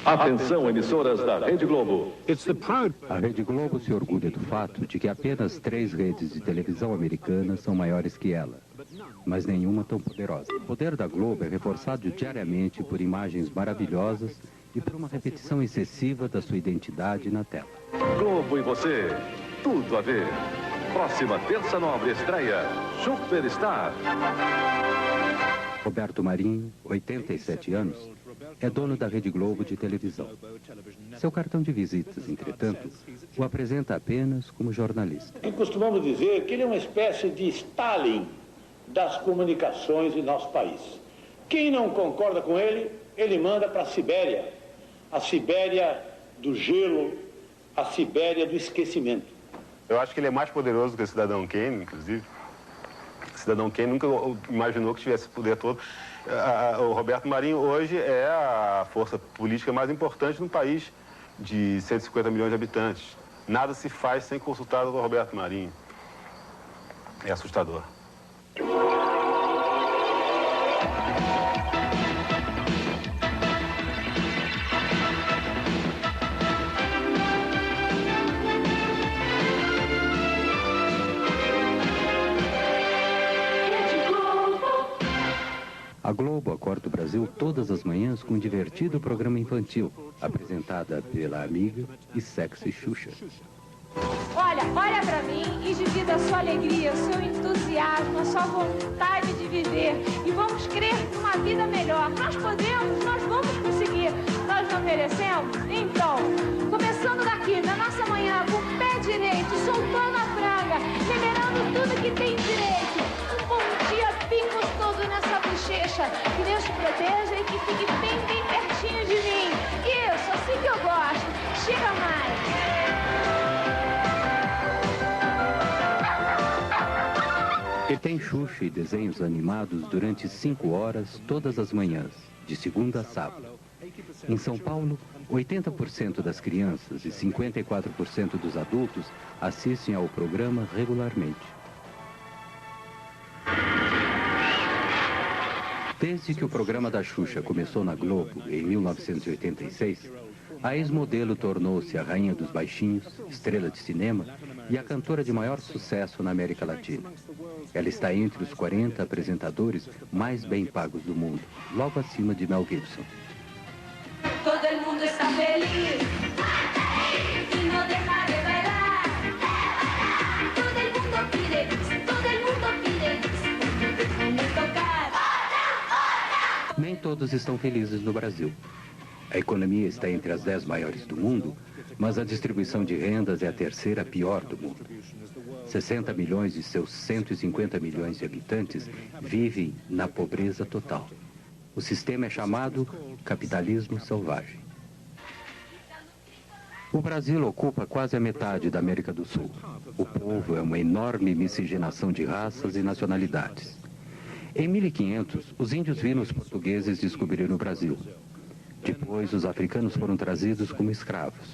Atenção, emissoras da Rede Globo. A Rede Globo se orgulha do fato de que apenas 3 redes de televisão americanas são maiores que ela, mas nenhuma tão poderosa. O poder da Globo é reforçado diariamente por imagens maravilhosas e por uma repetição excessiva da sua identidade na tela. Globo e você, tudo a ver. Próxima terça nobre estreia, Superstar. Roberto Marinho, 87 anos, é dono da Rede Globo de televisão. Seu cartão de visitas, entretanto, o apresenta apenas como jornalista. E costumamos dizer que ele é uma espécie de Stalin das comunicações em nosso país. Quem não concorda com ele, ele manda para a Sibéria do gelo, a Sibéria do esquecimento. Eu acho que ele é mais poderoso que o Cidadão Kane, inclusive. O Cidadão Kane nunca imaginou que tivesse esse poder todo. O Roberto Marinho hoje é a força política mais importante no país de 150 milhões de habitantes. Nada se faz sem consultar o Roberto Marinho. É assustador. A Globo acorda o Brasil todas as manhãs com um divertido programa infantil, apresentada pela amiga e sexy Xuxa. Olha pra mim e divida a sua alegria, o seu entusiasmo, a sua vontade de viver. E vamos crer numa vida melhor. Nós podemos, nós vamos conseguir. Nós não merecemos? Então, começando daqui, na nossa manhã, com o pé direito, soltando a franga, liberando tudo que tem direito. Um bom dia bem gostoso nessa bochecha. Que Deus te proteja e que fique bem pertinho de mim. Isso, assim que eu gosto. Chega mais. E tem Xuxa e desenhos animados durante 5 horas todas as manhãs, de segunda a sábado. Em São Paulo, 80% das crianças e 54% dos adultos assistem ao programa regularmente. Desde que o programa da Xuxa começou na Globo, em 1986, a ex-modelo tornou-se a rainha dos baixinhos, estrela de cinema e a cantora de maior sucesso na América Latina. Ela está entre os 40 apresentadores mais bem pagos do mundo, logo acima de Mel Gibson. Todo mundo está feliz e não deixa de bailar. Todo mundo pide tocar. Nem todos estão felizes no Brasil. A economia está entre as 10 maiores do mundo, mas a distribuição de rendas é a terceira pior do mundo. 60 milhões de seus 150 milhões de habitantes vivem na pobreza total. O sistema é chamado capitalismo selvagem. O Brasil ocupa quase a metade da América do Sul. O povo é uma enorme miscigenação de raças e nacionalidades. Em 1500, os índios viram os portugueses descobrirem o Brasil. Depois, os africanos foram trazidos como escravos.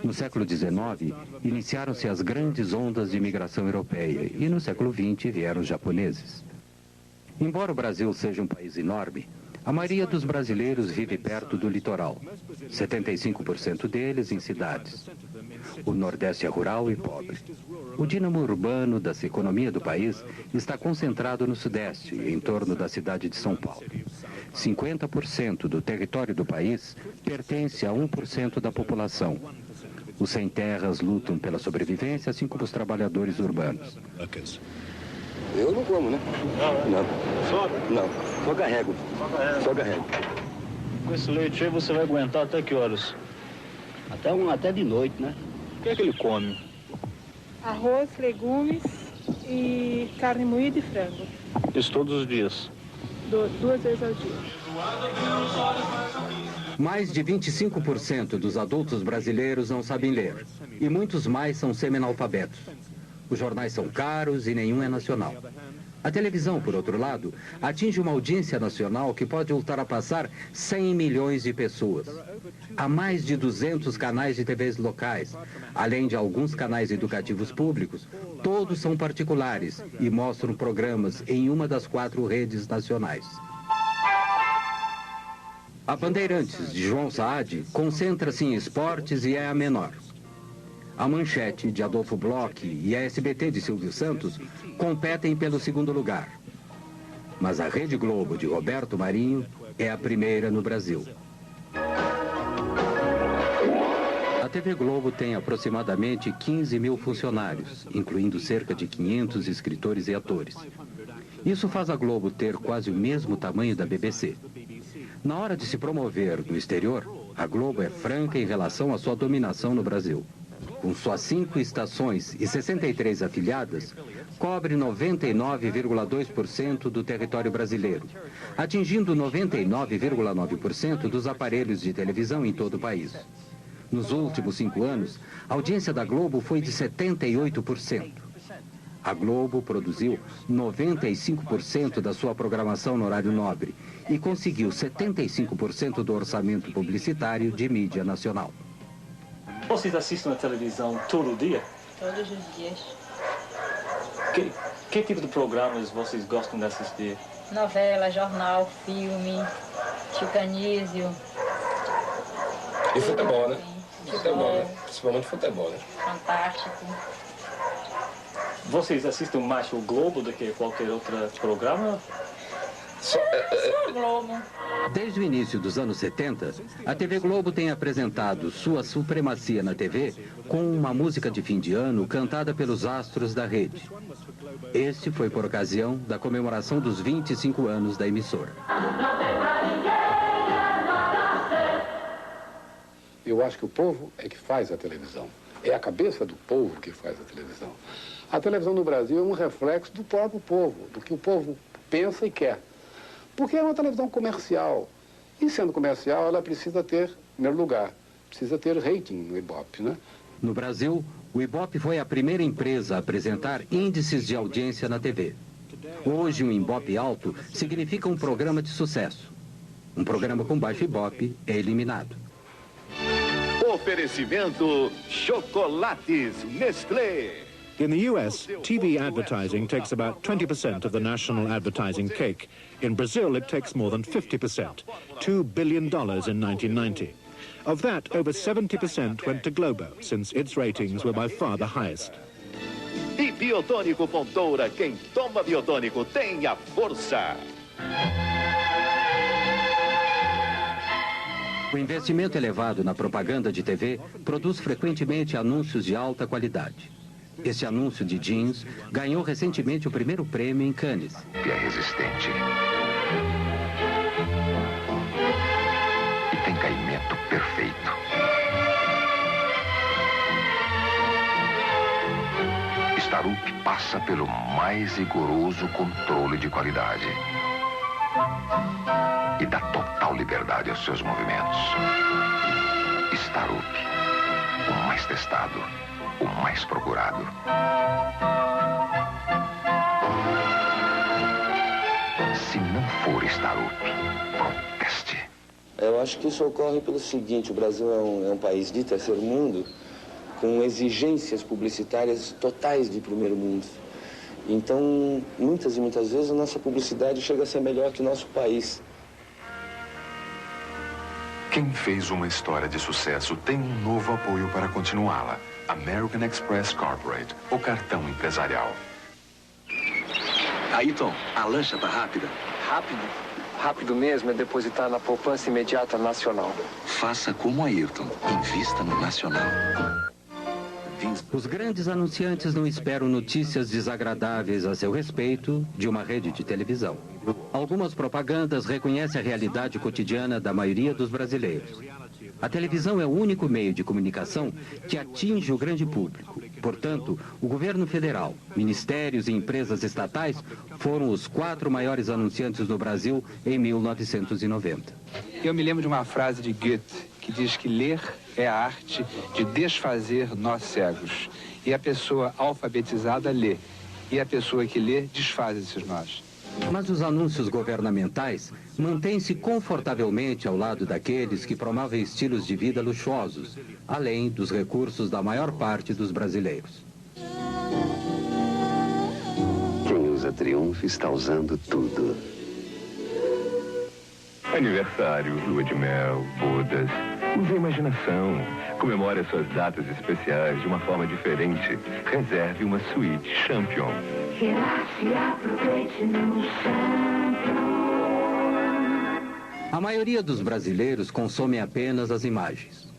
No século XIX, iniciaram-se as grandes ondas de imigração europeia e no século XX vieram os japoneses. Embora o Brasil seja um país enorme, a maioria dos brasileiros vive perto do litoral, 75% deles em cidades. O Nordeste é rural e pobre. O dínamo urbano da economia do país está concentrado no Sudeste, em torno da cidade de São Paulo. 50% do território do país pertence a 1% da população. Os sem-terras lutam pela sobrevivência, assim como os trabalhadores urbanos. Eu não como, né? Não. Só? Não, só carrego. Só carrego. Com esse leite aí você vai aguentar até que horas? Até de noite, né? O que é que ele come? Arroz, legumes e carne moída e frango. Isso todos os dias? 2 vezes ao dia. Mais de 25% dos adultos brasileiros não sabem ler. E muitos mais são semi-analfabetos. Os jornais são caros e nenhum é nacional. A televisão, por outro lado, atinge uma audiência nacional que pode ultrapassar 100 milhões de pessoas. Há mais de 200 canais de TVs locais, além de alguns canais educativos públicos. Todos são particulares e mostram programas em uma das 4 redes nacionais. A Bandeirantes, de João Saad, concentra-se em esportes e é a menor. A Manchete, de Adolfo Bloch, e a SBT, de Silvio Santos, competem pelo segundo lugar. Mas a Rede Globo, de Roberto Marinho, é a primeira no Brasil. A TV Globo tem aproximadamente 15 mil funcionários, incluindo cerca de 500 escritores e atores. Isso faz a Globo ter quase o mesmo tamanho da BBC. Na hora de se promover no exterior, a Globo é franca em relação à sua dominação no Brasil. Com suas 5 estações e 63 afiliadas, cobre 99,2% do território brasileiro, atingindo 99,9% dos aparelhos de televisão em todo o país. Nos últimos 5 anos, a audiência da Globo foi de 78%. A Globo produziu 95% da sua programação no horário nobre e conseguiu 75% do orçamento publicitário de mídia nacional. Vocês assistem a televisão todo dia? Todos os dias. Que tipo de programas vocês gostam de assistir? Novela, jornal, filme, Chicanísio. E futebol, né? Futebol, né? Principalmente futebol, né? Fantástico. Vocês assistem mais o Globo do que qualquer outro programa? Só Globo. Desde o início dos anos 70, a TV Globo tem apresentado sua supremacia na TV com uma música de fim de ano cantada pelos astros da rede. Este foi por ocasião da comemoração dos 25 anos da emissora. Eu acho que o povo é que faz a televisão. É a cabeça do povo que faz a televisão. A televisão no Brasil é um reflexo do próprio povo, do que o povo pensa e quer. Porque é uma televisão comercial. E sendo comercial, ela precisa ter, em primeiro lugar, precisa ter rating no Ibope, né? No Brasil, o Ibope foi a primeira empresa a apresentar índices de audiência na TV. Hoje, um Ibope alto significa um programa de sucesso. Um programa com baixo Ibope é eliminado. Oferecimento Chocolates Nestlé. In the US, TV advertising takes about 20% of the national advertising cake. In Brazil, it takes more than 50%, $2 billion in 1990. Of that, over 70% went to Globo, since its ratings were by far the highest. E Biotônico Fontoura, quem toma Biotônico tem a força. O investimento elevado na propaganda de TV produz frequentemente anúncios de alta qualidade. Este anúncio de jeans ganhou recentemente o primeiro prêmio em Cannes. É resistente. E tem caimento perfeito. Starup passa pelo mais rigoroso controle de qualidade. E dá total liberdade aos seus movimentos. Starup, o mais testado. O mais procurado. Se não for Starup, proteste. Eu acho que isso ocorre pelo seguinte: o Brasil é um país de terceiro mundo com exigências publicitárias totais de primeiro mundo. Então, muitas e muitas vezes a nossa publicidade chega a ser melhor que o nosso país. Quem fez uma história de sucesso tem um novo apoio para continuá-la. American Express Corporate, o cartão empresarial. Ayrton, a lancha tá rápida. Rápido? Rápido mesmo é depositar na poupança imediata nacional. Faça como Ayrton, invista no nacional. Os grandes anunciantes não esperam notícias desagradáveis a seu respeito de uma rede de televisão. Algumas propagandas reconhecem a realidade cotidiana da maioria dos brasileiros. A televisão é o único meio de comunicação que atinge o grande público. Portanto, o governo federal, ministérios e empresas estatais foram os 4 maiores anunciantes no Brasil em 1990. Eu me lembro de uma frase de Goethe que diz que ler é a arte de desfazer nós cegos. E a pessoa alfabetizada lê. E a pessoa que lê desfaz esses nós. Mas os anúncios governamentais mantêm-se confortavelmente ao lado daqueles que promovem estilos de vida luxuosos, além dos recursos da maior parte dos brasileiros. Quem usa Triumph está usando tudo. Aniversário, lua de mel, bodas. Use a imaginação. Comemore as suas datas especiais de uma forma diferente. Reserve uma suíte Champion. Relaxe e aproveite no Champion. A maioria dos brasileiros consomem apenas as imagens.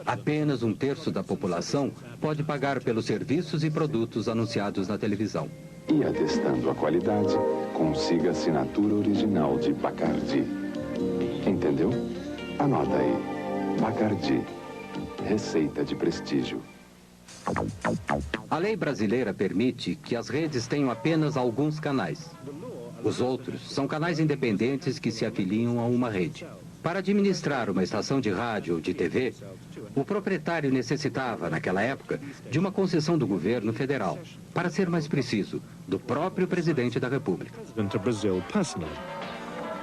Apenas 1/3 da população pode pagar pelos serviços e produtos anunciados na televisão. E atestando a qualidade, consiga a assinatura original de Bacardi. Entendeu? Anota aí. Bacardi. Receita de prestígio. A lei brasileira permite que as redes tenham apenas alguns canais. Os outros são canais independentes que se afiliam a uma rede. Para administrar uma estação de rádio ou de TV, o proprietário necessitava, naquela época, de uma concessão do governo federal. Para ser mais preciso, do próprio presidente da República.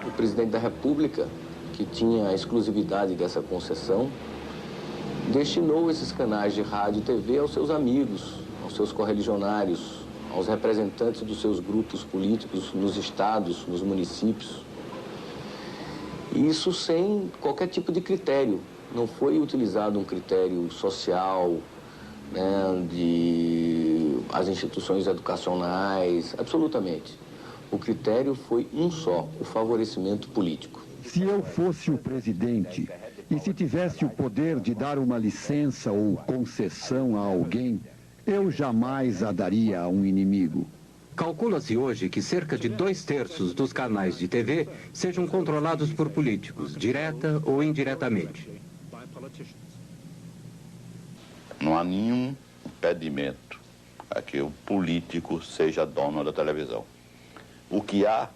O presidente da República, que tinha a exclusividade dessa concessão, destinou esses canais de rádio e TV aos seus amigos, aos seus correligionários, aos representantes dos seus grupos políticos nos estados, nos municípios. Isso sem qualquer tipo de critério. Não foi utilizado um critério social, né, de as instituições educacionais, absolutamente. O critério foi um só, o favorecimento político. Se eu fosse o presidente e se tivesse o poder de dar uma licença ou concessão a alguém, eu jamais a daria a um inimigo. Calcula-se hoje que cerca de 2/3 dos canais de TV sejam controlados por políticos, direta ou indiretamente. Não há nenhum impedimento a que o político seja dono da televisão. O que há,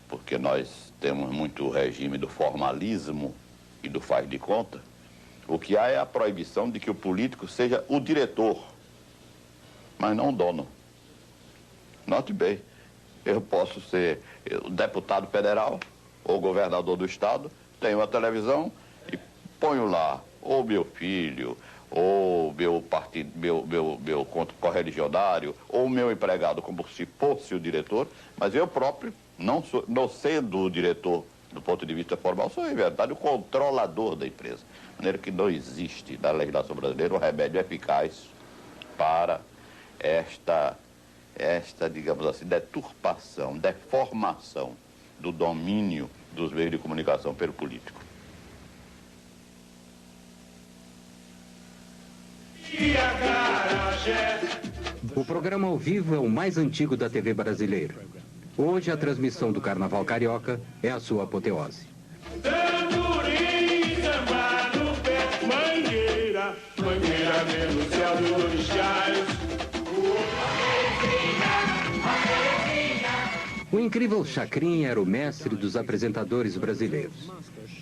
porque nós temos muito o regime do formalismo e do faz de conta, o que há é a proibição de que o político seja o diretor, mas não o dono. Note bem, eu posso ser deputado federal ou governador do estado, tenho a televisão e ponho lá ou meu filho, ou meu partido, meu correligionário, ou meu empregado, como se fosse o diretor, mas eu próprio, não sendo o diretor do ponto de vista formal, sou, em verdade, o controlador da empresa. De maneira que não existe na legislação brasileira um remédio eficaz para esta, digamos assim, deturpação, deformação do domínio dos meios de comunicação pelo político. O programa ao vivo é o mais antigo da TV brasileira. Hoje, a transmissão do Carnaval Carioca é a sua apoteose. Tamborim, samba no pé, mangueira, mangueira denunciador de chais. O incrível Chacrinha era o mestre dos apresentadores brasileiros.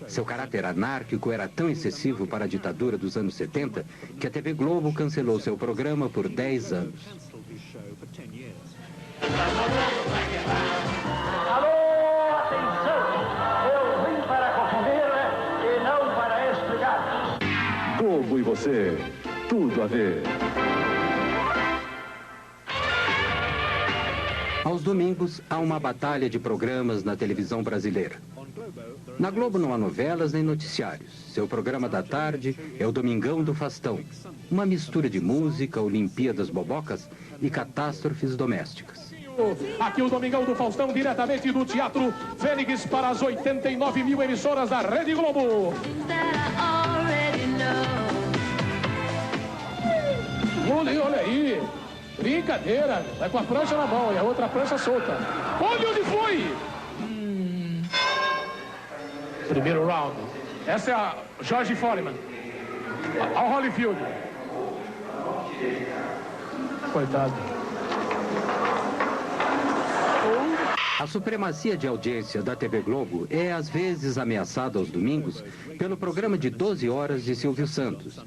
Seu caráter anárquico era tão excessivo para a ditadura dos anos 70 que a TV Globo cancelou seu programa por 10 anos. Alô, atenção! Eu vim para confundir e não para explicar. Globo e você, tudo a ver. Aos domingos, há uma batalha de programas na televisão brasileira. Na Globo não há novelas nem noticiários. Seu programa da tarde é o Domingão do Faustão. Uma mistura de música, Olimpíadas Bobocas e catástrofes domésticas. Aqui o Domingão do Faustão, diretamente do Teatro Fênix para as 89 mil emissoras da Rede Globo. Olha aí. Brincadeira, vai com a prancha na mão e a outra prancha solta. Olha onde foi! Primeiro round. Essa é a George Foreman. Ao Holyfield. Coitado. A supremacia de audiência da TV Globo é às vezes ameaçada aos domingos pelo programa de 12 horas de Silvio Santos,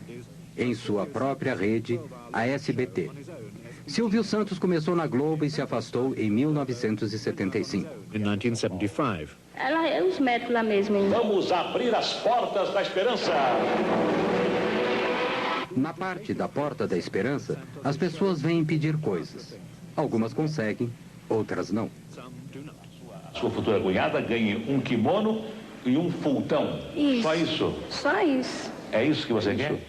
em sua própria rede, a SBT. Silvio Santos começou na Globo e se afastou em 1975. In 1975. Ela é os médicos lá mesmo, hein? Vamos abrir as portas da esperança. Na parte da Porta da Esperança, as pessoas vêm pedir coisas. Algumas conseguem, outras não. Sua futura cunhada ganhe um kimono e um fultão. Isso. Só isso? Só isso. É isso que você quer?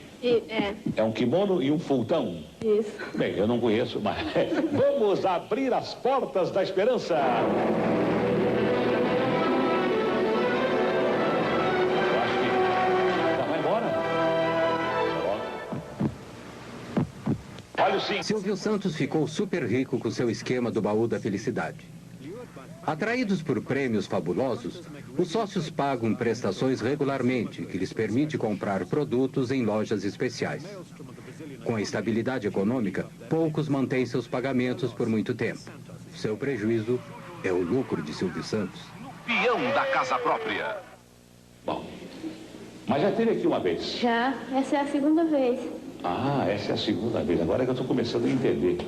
É um kimono e um fultão? Isso. Bem, eu não conheço, mas vamos abrir as portas da esperança. Eu acho que já vai embora. Olha o sim. Silvio Santos ficou super rico com seu esquema do baú da felicidade. Atraídos por prêmios fabulosos, os sócios pagam prestações regularmente, que lhes permite comprar produtos em lojas especiais. Com a estabilidade econômica, poucos mantêm seus pagamentos por muito tempo. Seu prejuízo é o lucro de Silvio Santos. Peão da casa própria. Bom, mas já teve aqui uma vez. Já, essa é a segunda vez. Ah, essa é a segunda vez. Agora é que eu estou começando a entender.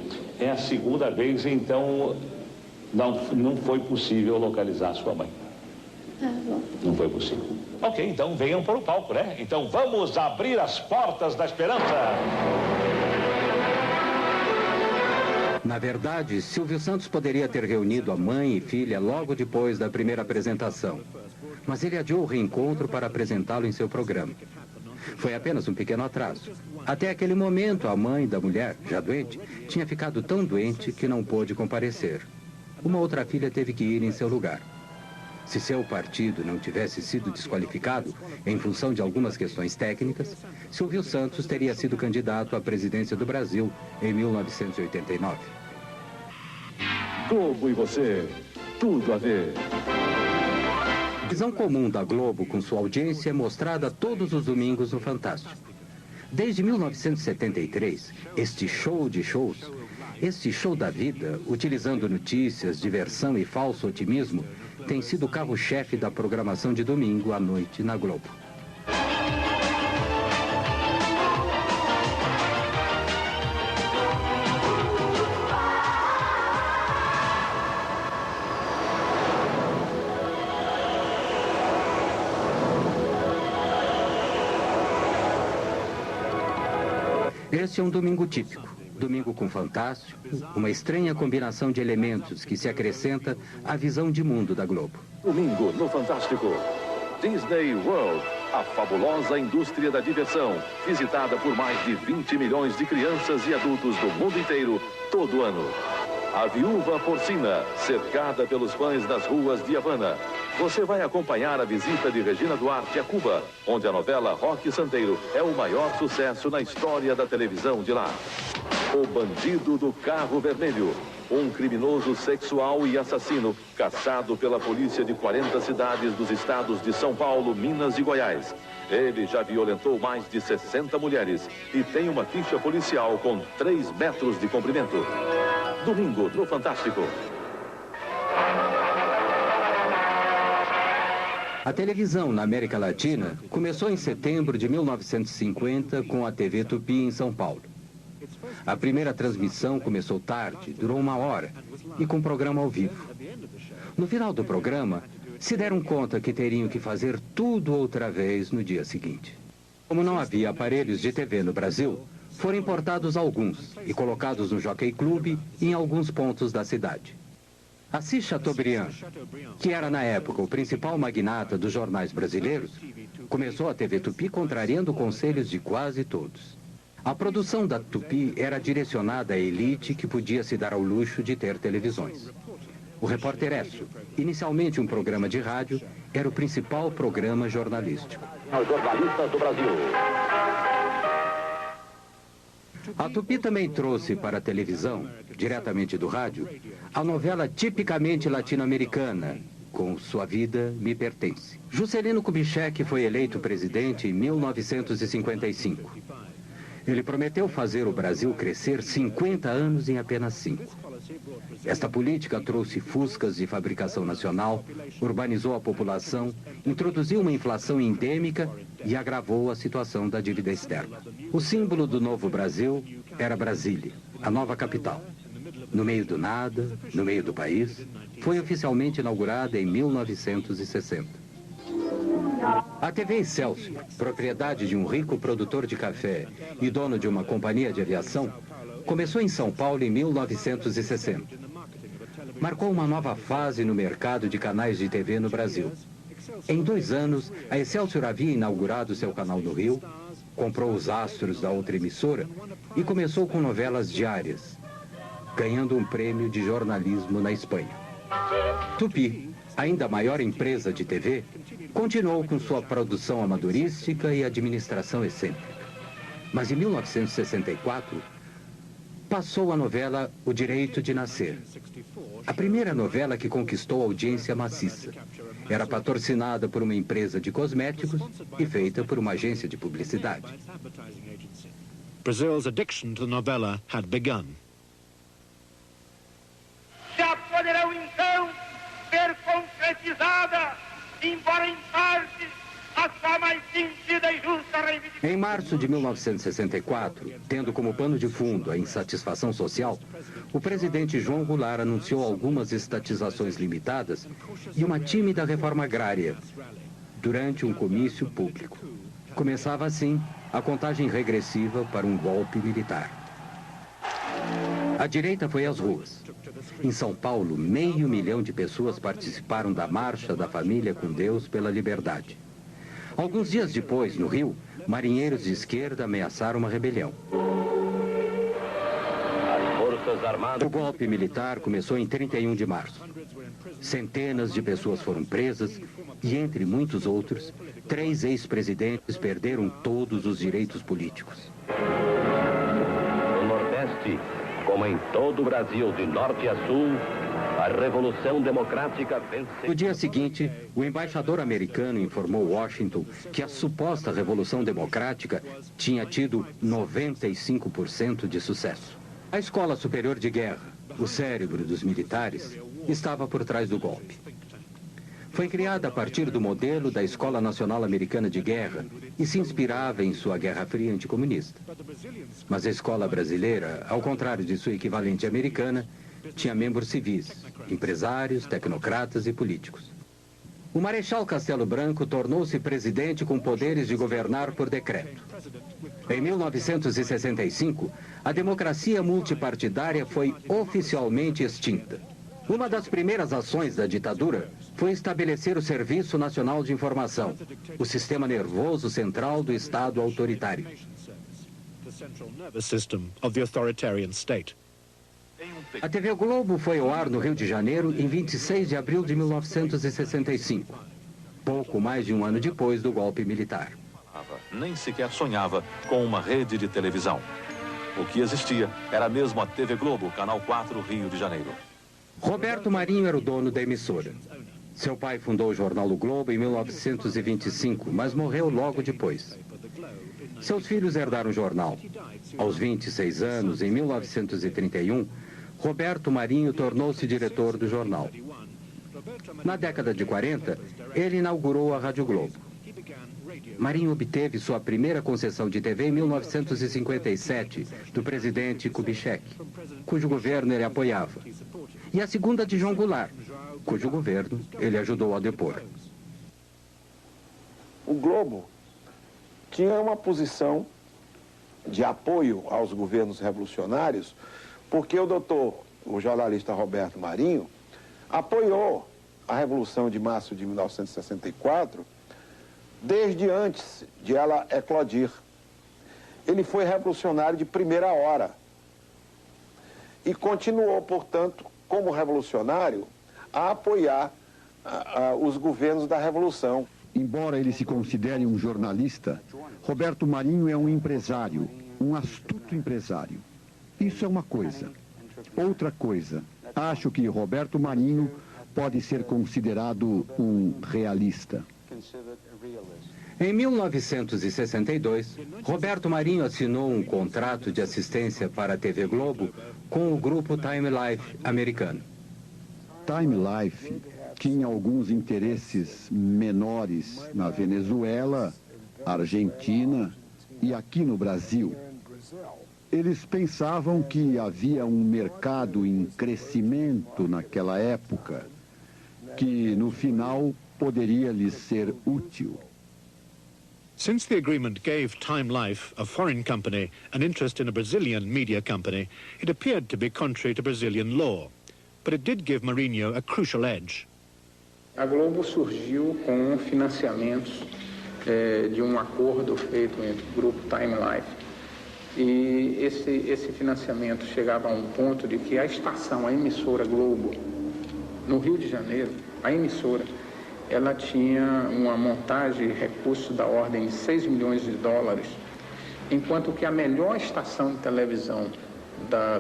É a segunda vez, então não foi possível localizar sua mãe. Ah, bom. Não foi possível. Ok, então venham para o palco, né? Então vamos abrir as portas da esperança. Na verdade, Silvio Santos poderia ter reunido a mãe e filha logo depois da primeira apresentação. Mas ele adiou o reencontro para apresentá-lo em seu programa. Foi apenas um pequeno atraso. Até aquele momento, a mãe da mulher, já doente, tinha ficado tão doente que não pôde comparecer. Uma outra filha teve que ir em seu lugar. Se seu partido não tivesse sido desqualificado em função de algumas questões técnicas, Silvio Santos teria sido candidato à presidência do Brasil em 1989. Globo e você, tudo a ver. A visão comum da Globo com sua audiência é mostrada todos os domingos no Fantástico. Desde 1973, este show de shows, este show da vida, utilizando notícias, diversão e falso otimismo, tem sido o carro-chefe da programação de domingo à noite na Globo. Este é um domingo típico. Domingo com Fantástico, uma estranha combinação de elementos que se acrescenta à visão de mundo da Globo. Domingo no Fantástico. Disney World, a fabulosa indústria da diversão, visitada por mais de 20 milhões de crianças e adultos do mundo inteiro, todo ano. A Viúva Porcina, cercada pelos fãs nas ruas de Havana. Você vai acompanhar a visita de Regina Duarte a Cuba, onde a novela Roque Santeiro é o maior sucesso na história da televisão de lá. O Bandido do Carro Vermelho, um criminoso sexual e assassino caçado pela polícia de 40 cidades dos estados de São Paulo, Minas e Goiás. Ele já violentou mais de 60 mulheres e tem uma ficha policial com 3 metros de comprimento. Domingo no Fantástico. A televisão na América Latina começou em setembro de 1950 com a TV Tupi em São Paulo. A primeira transmissão começou tarde, durou 1 hora e com programa ao vivo. No final do programa, se deram conta que teriam que fazer tudo outra vez no dia seguinte. Como não havia aparelhos de TV no Brasil, foram importados alguns e colocados no Jockey Club em alguns pontos da cidade. Assis Chateaubriand, que era na época o principal magnata dos jornais brasileiros, começou a TV Tupi contrariando conselhos de quase todos. A produção da Tupi era direcionada à elite que podia se dar ao luxo de ter televisões. O Repórter Écio, inicialmente um programa de rádio, era o principal programa jornalístico. Os jornalistas do Brasil. A Tupi também trouxe para a televisão, diretamente do rádio, a novela tipicamente latino-americana, Com Sua Vida Me Pertence. Juscelino Kubitschek foi eleito presidente em 1955. Ele prometeu fazer o Brasil crescer 50 anos em apenas 5. Esta política trouxe fuscas de fabricação nacional, urbanizou a população, introduziu uma inflação endêmica e agravou a situação da dívida externa. O símbolo do novo Brasil era Brasília, a nova capital. No meio do nada, no meio do país, foi oficialmente inaugurada em 1960. A TV Excelsior, propriedade de um rico produtor de café e dono de uma companhia de aviação, começou em São Paulo em 1960. marcou uma nova fase no mercado de canais de TV no Brasil. Em 2 anos, a Excelsior havia inaugurado seu canal no Rio, comprou os astros da outra emissora e começou com novelas diárias, ganhando um prêmio de jornalismo na Espanha. Tupi, ainda maior empresa de TV, continuou com sua produção amadorística e administração excêntrica. Mas em 1964, passou a novela O Direito de Nascer. A primeira novela que conquistou audiência maciça. Era patrocinada por uma empresa de cosméticos e feita por uma agência de publicidade. Brazil's addiction to the novela had begun. Já poderão então ser concretizada, embora em parte, a sua mais sentida e justa reivindicação. Em março de 1964, tendo como pano de fundo a insatisfação social, o presidente João Goulart anunciou algumas estatizações limitadas e uma tímida reforma agrária durante um comício público. Começava assim a contagem regressiva para um golpe militar. A direita foi às ruas. Em São Paulo, 500 mil de pessoas participaram da Marcha da Família com Deus pela Liberdade. Alguns dias depois, no Rio, marinheiros de esquerda ameaçaram uma rebelião. O golpe militar começou em 31 de março. Centenas de pessoas foram presas e, entre muitos outros, 3 ex-presidentes perderam todos os direitos políticos. No Nordeste, como em todo o Brasil, de norte a sul, a Revolução Democrática venceu. No dia seguinte, o embaixador americano informou Washington que a suposta Revolução Democrática tinha tido 95% de sucesso. A Escola Superior de Guerra, o cérebro dos militares, estava por trás do golpe. Foi criada a partir do modelo da Escola Nacional Americana de Guerra e se inspirava em sua Guerra Fria anticomunista. Mas a escola brasileira, ao contrário de sua equivalente americana, tinha membros civis, empresários, tecnocratas e políticos. O Marechal Castelo Branco tornou-se presidente com poderes de governar por decreto. Em 1965, a democracia multipartidária foi oficialmente extinta. Uma das primeiras ações da ditadura foi estabelecer o Serviço Nacional de Informação, o sistema nervoso central do Estado autoritário. A TV Globo foi ao ar no Rio de Janeiro em 26 de abril de 1965, pouco mais de um ano depois do golpe militar. Nem sequer sonhava com uma rede de televisão. O que existia era mesmo a TV Globo, Canal 4, Rio de Janeiro. Roberto Marinho era o dono da emissora. Seu pai fundou o jornal O Globo em 1925, mas morreu logo depois. Seus filhos herdaram o jornal. Aos 26 anos, em 1931, Roberto Marinho tornou-se diretor do jornal. Na década de 40, ele inaugurou a Rádio Globo. Marinho obteve sua primeira concessão de TV em 1957, do presidente Kubitschek, cujo governo ele apoiava, e a segunda de João Goulart, cujo governo ele ajudou a depor. O Globo tinha uma posição de apoio aos governos revolucionários, porque o jornalista Roberto Marinho, apoiou a Revolução de Março de 1964, desde antes de ela eclodir. Ele foi revolucionário de primeira hora e continuou, portanto, como revolucionário, a apoiar os governos da Revolução. Embora ele se considere um jornalista, Roberto Marinho é um empresário, um astuto empresário. Isso é uma coisa. Outra coisa, acho que Roberto Marinho pode ser considerado um realista. Em 1962, Roberto Marinho assinou um contrato de assistência para a TV Globo com o grupo Time Life americano. Time Life tinha alguns interesses menores na Venezuela, Argentina e aqui no Brasil. Eles pensavam que havia um mercado em crescimento naquela época, que no final poderia lhes ser útil. Since the agreement gave Time Life, a foreign company, an interest in a Brazilian media company, it appeared to be contrary to Brazilian law. but it did give Marinho a crucial edge. A Globo surgiu com financiamentos de um acordo feito entre o grupo Time Life. E esse financiamento chegava a um ponto de que a estação, a emissora Globo, no Rio de Janeiro, a emissora, ela tinha uma montagem de recursos da ordem de 6 milhões de dólares, enquanto que a melhor estação de televisão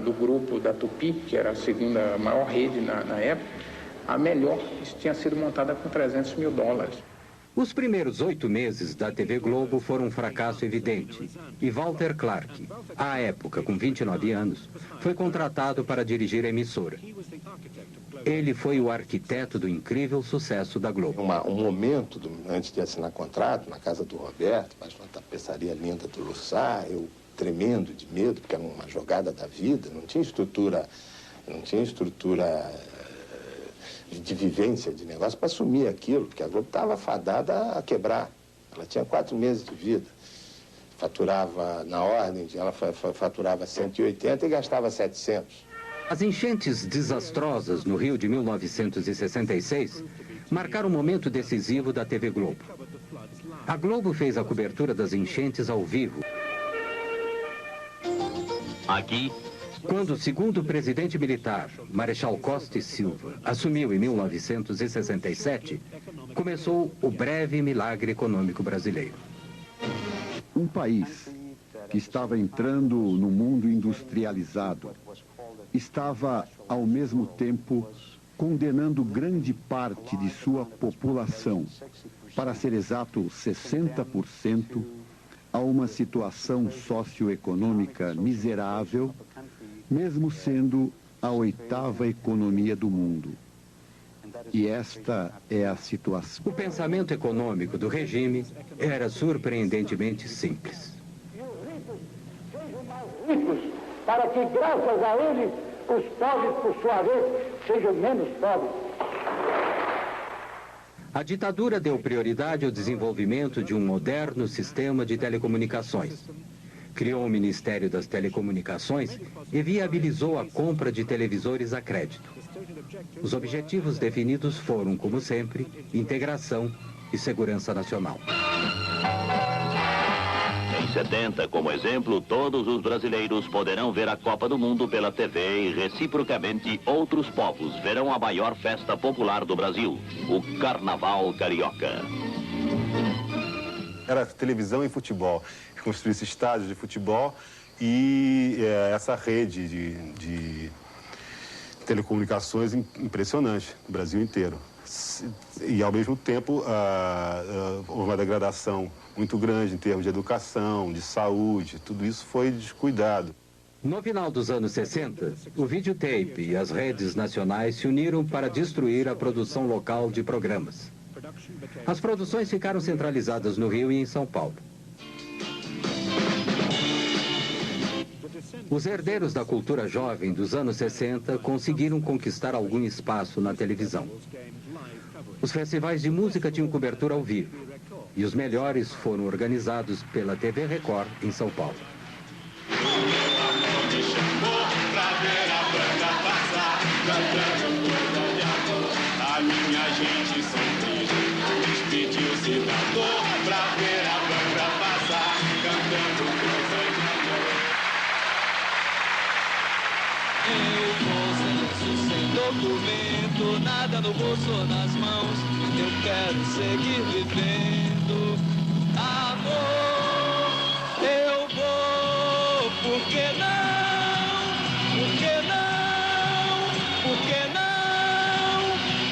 do grupo da Tupi, que era a segunda maior rede na época, a melhor tinha sido montada com 300 mil dólares. Os primeiros 8 meses da TV Globo foram um fracasso evidente. E Walter Clark, à época com 29 anos, foi contratado para dirigir a emissora. Ele foi o arquiteto do incrível sucesso da Globo. Um momento, antes de assinar contrato, na casa do Roberto, mas uma tapeçaria linda do Lussá, eu tremendo de medo, porque era uma jogada da vida, não tinha estrutura de vivência de negócio para assumir aquilo, porque a Globo estava fadada a quebrar. Ela tinha 4 meses de vida. Faturava, na ordem, ela faturava 180 e gastava 700. As enchentes desastrosas no Rio de 1966 marcaram um momento decisivo da TV Globo. A Globo fez a cobertura das enchentes ao vivo. Aqui, quando o segundo presidente militar, Marechal Costa e Silva, assumiu em 1967, começou o breve milagre econômico brasileiro. Um país que estava entrando no mundo industrializado estava, ao mesmo tempo, condenando grande parte de sua população, para ser exato 60%, a uma situação socioeconômica miserável, mesmo sendo a 8ª economia do mundo. E esta é a situação. O pensamento econômico do regime era surpreendentemente simples. Ricos, para que, graças a eles, os pobres, por sua vez, sejam menos pobres. A ditadura deu prioridade ao desenvolvimento de um moderno sistema de telecomunicações. Criou o Ministério das Telecomunicações e viabilizou a compra de televisores a crédito. Os objetivos definidos foram, como sempre, integração e segurança nacional. Em 70, como exemplo, todos os brasileiros poderão ver a Copa do Mundo pela TV e, reciprocamente, outros povos verão a maior festa popular do Brasil, o Carnaval Carioca. Era televisão e futebol. Construir esse estádio de futebol e essa rede de telecomunicações impressionante no Brasil inteiro. E, ao mesmo tempo, houve uma degradação muito grande em termos de educação, de saúde, tudo isso foi descuidado. No final dos anos 60, o videotape e as redes nacionais se uniram para destruir a produção local de programas. As produções ficaram centralizadas no Rio e em São Paulo. Os herdeiros da cultura jovem dos anos 60 conseguiram conquistar algum espaço na televisão. Os festivais de música tinham cobertura ao vivo, e os melhores foram organizados pela TV Record em São Paulo. A minha gente sorriu, despediu-se da dor pra ver a banda passar, cantando coisas de amor. Eu vou sem documento, nada no bolso ou nas mãos. Eu quero seguir vivendo. Amor, eu vou, por que não? Por que não? Por que não?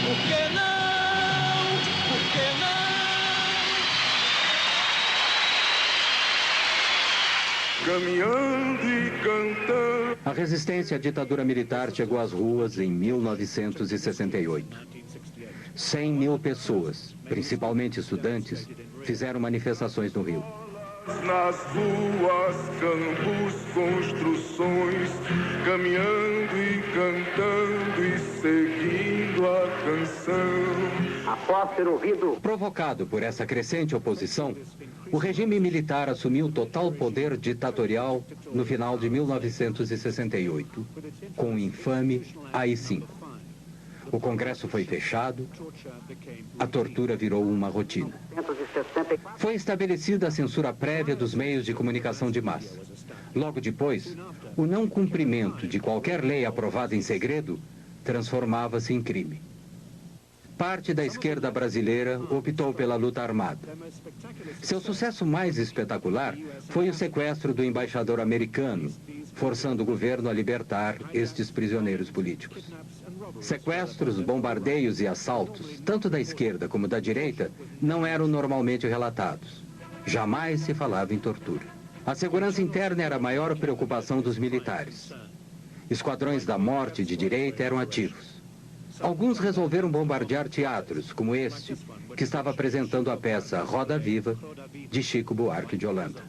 Por que não? Por que não? Caminhando e cantando. A resistência à ditadura militar chegou às ruas em 1968. 100 mil pessoas, principalmente estudantes, fizeram manifestações no Rio. Nas ruas, campos, construções, caminhando e cantando e seguindo a canção. Após ter ouvido... Provocado por essa crescente oposição, o regime militar assumiu total poder ditatorial no final de 1968, com o infame AI-5. O Congresso foi fechado, a tortura virou uma rotina. Foi estabelecida a censura prévia dos meios de comunicação de massa. Logo depois, o não cumprimento de qualquer lei aprovada em segredo transformava-se em crime. Parte da esquerda brasileira optou pela luta armada. Seu sucesso mais espetacular foi o sequestro do embaixador americano, forçando o governo a libertar estes prisioneiros políticos. Sequestros, bombardeios e assaltos, tanto da esquerda como da direita, não eram normalmente relatados. Jamais se falava em tortura. A segurança interna era a maior preocupação dos militares. Esquadrões da morte de direita eram ativos. Alguns resolveram bombardear teatros, como este, que estava apresentando a peça Roda Viva, de Chico Buarque de Holanda.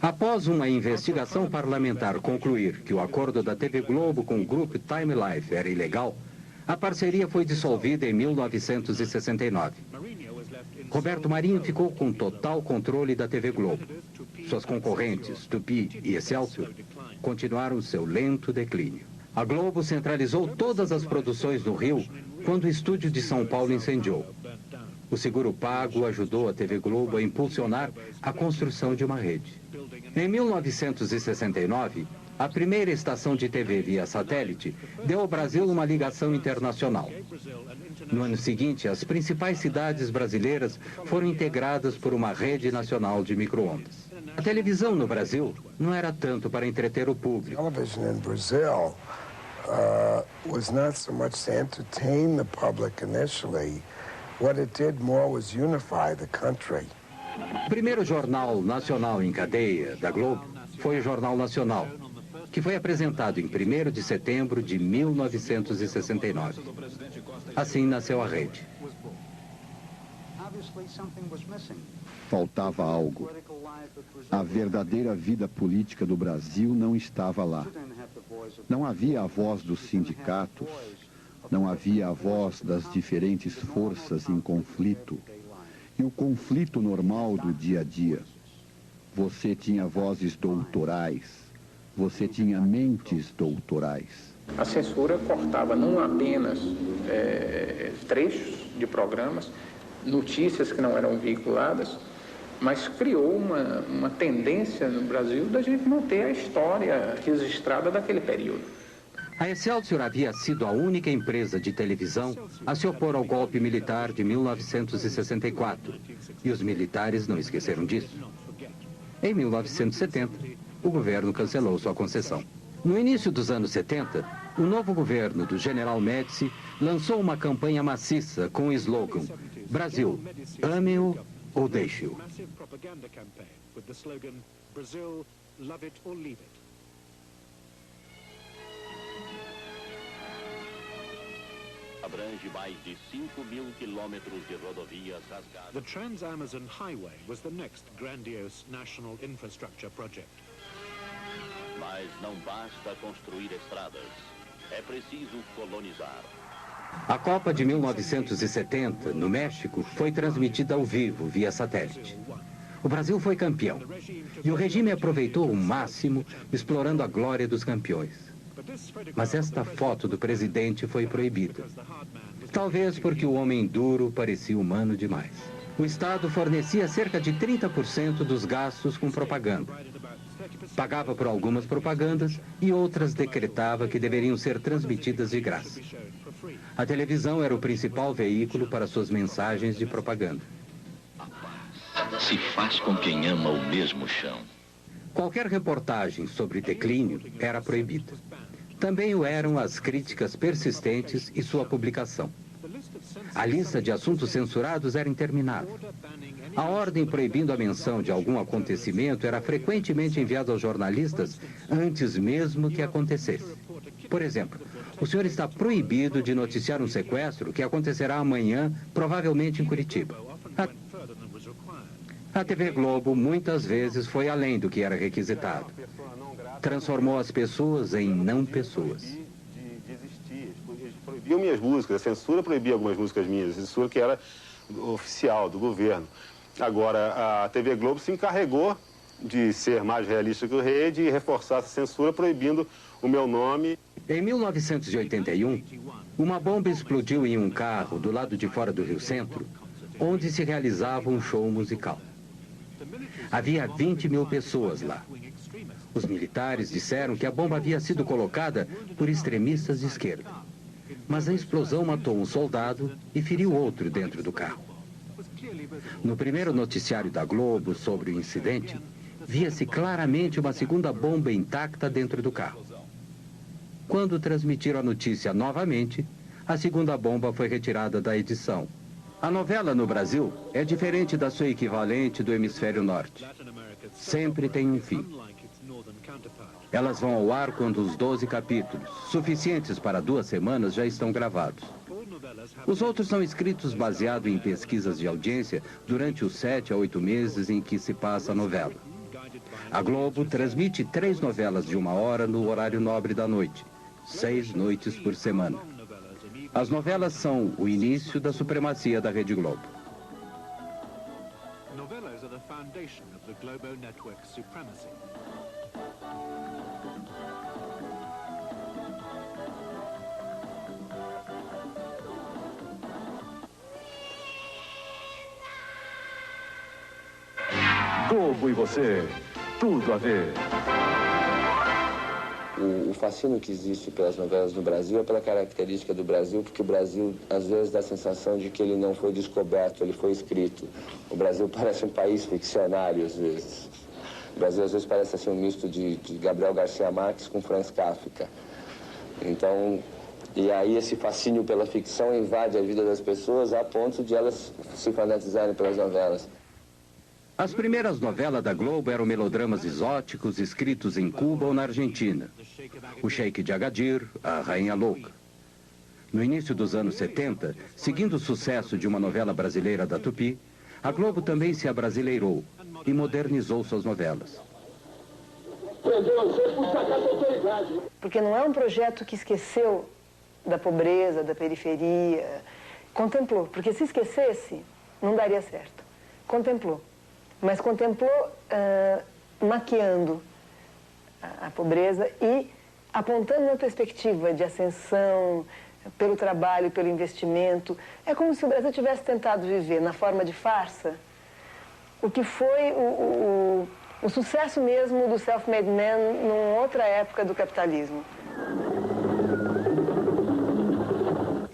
Após uma investigação parlamentar concluir que o acordo da TV Globo com o grupo Time Life era ilegal, a parceria foi dissolvida em 1969. Roberto Marinho ficou com total controle da TV Globo. Suas concorrentes, Tupi e Excelsior, continuaram seu lento declínio. A Globo centralizou todas as produções no Rio quando o estúdio de São Paulo incendiou. O seguro pago ajudou a TV Globo a impulsionar a construção de uma rede. Em 1969, a primeira estação de TV via satélite deu ao Brasil uma ligação internacional. No ano seguinte, as principais cidades brasileiras foram integradas por uma rede nacional de micro-ondas. A televisão no Brasil não era tanto para entreter o público. Television in Brazil was not so much to entertain the public initially. What it did more was unify the country. O primeiro jornal nacional em cadeia da Globo foi o Jornal Nacional, que foi apresentado em 1º de setembro de 1969. Assim nasceu a rede. Faltava algo. A verdadeira vida política do Brasil não estava lá. Não havia a voz dos sindicatos, não havia a voz das diferentes forças em conflito. E o conflito normal do dia a dia. Você tinha vozes doutorais, você tinha mentes doutorais. A censura cortava não apenas trechos de programas, notícias que não eram veiculadas, mas criou uma tendência no Brasil da gente manter a história registrada daquele período. A Excelsior havia sido a única empresa de televisão a se opor ao golpe militar de 1964. E os militares não esqueceram disso. Em 1970, o governo cancelou sua concessão. No início dos anos 70, o novo governo do General Médici lançou uma campanha maciça com o slogan Brasil, ame-o ou deixe-o. Abrange mais de 5.000 quilômetros de rodovias rasgadas. The Trans-Amazon Highway was the next grandiose national infrastructure project. Mas não basta construir estradas. É preciso colonizar. A Copa de 1970, no México, foi transmitida ao vivo, via satélite. O Brasil foi campeão. E o regime aproveitou o máximo, explorando a glória dos campeões. Mas esta foto do presidente foi proibida. Talvez porque o homem duro parecia humano demais. O Estado fornecia cerca de 30% dos gastos com propaganda. Pagava por algumas propagandas e outras decretava que deveriam ser transmitidas de graça. A televisão era o principal veículo para suas mensagens de propaganda. Se faz com quem ama o mesmo chão. Qualquer reportagem sobre declínio era proibida. Também o eram as críticas persistentes e sua publicação. A lista de assuntos censurados era interminável. A ordem proibindo a menção de algum acontecimento era frequentemente enviada aos jornalistas antes mesmo que acontecesse. Por exemplo, o senhor está proibido de noticiar um sequestro que acontecerá amanhã, provavelmente em Curitiba. A TV Globo muitas vezes foi além do que era requisitado. Transformou as pessoas em não pessoas. Proibiam minhas músicas, a censura proibia algumas músicas minhas, a censura que era oficial, do governo. Agora, a TV Globo se encarregou de ser mais realista que o rei e de reforçar essa censura, proibindo o meu nome. Em 1981, uma bomba explodiu em um carro do lado de fora do Rio Centro, onde se realizava um show musical. Havia 20 mil pessoas lá. Os militares disseram que a bomba havia sido colocada por extremistas de esquerda. Mas a explosão matou um soldado e feriu outro dentro do carro. No primeiro noticiário da Globo sobre o incidente, via-se claramente uma segunda bomba intacta dentro do carro. Quando transmitiram a notícia novamente, a segunda bomba foi retirada da edição. A novela no Brasil é diferente da sua equivalente do hemisfério norte. Sempre tem um fim. Elas vão ao ar quando os 12 capítulos, suficientes para 2 semanas, já estão gravados. Os outros são escritos baseado em pesquisas de audiência durante os 7 a 8 meses em que se passa a novela. A Globo transmite 3 novelas de 1 hora no horário nobre da noite, 6 noites por semana. As novelas são o início da supremacia da Rede Globo. Novelas are the foundation of the Globo network's supremacy. Globo e você, tudo a ver. O fascínio que existe pelas novelas no Brasil é pela característica do Brasil, porque o Brasil, às vezes, dá a sensação de que ele não foi descoberto, ele foi escrito. O Brasil parece um país ficcionário, às vezes. O Brasil, às vezes, parece assim, um misto de Gabriel Garcia Marques com Franz Kafka. Então, e aí esse fascínio pela ficção invade a vida das pessoas a ponto de elas se fanatizarem pelas novelas. As primeiras novelas da Globo eram melodramas exóticos escritos em Cuba ou na Argentina. O Sheik de Agadir, a Rainha Louca. No início dos anos 70, seguindo o sucesso de uma novela brasileira da Tupi, a Globo também se abrasileirou e modernizou suas novelas. Porque não é um projeto que esqueceu da pobreza, da periferia. Contemplou, porque se esquecesse, não daria certo. Contemplou. Mas contemplou maquiando a pobreza e apontando uma perspectiva de ascensão pelo trabalho, pelo investimento. É como se o Brasil tivesse tentado viver na forma de farsa o que foi o sucesso mesmo do self-made man numa outra época do capitalismo.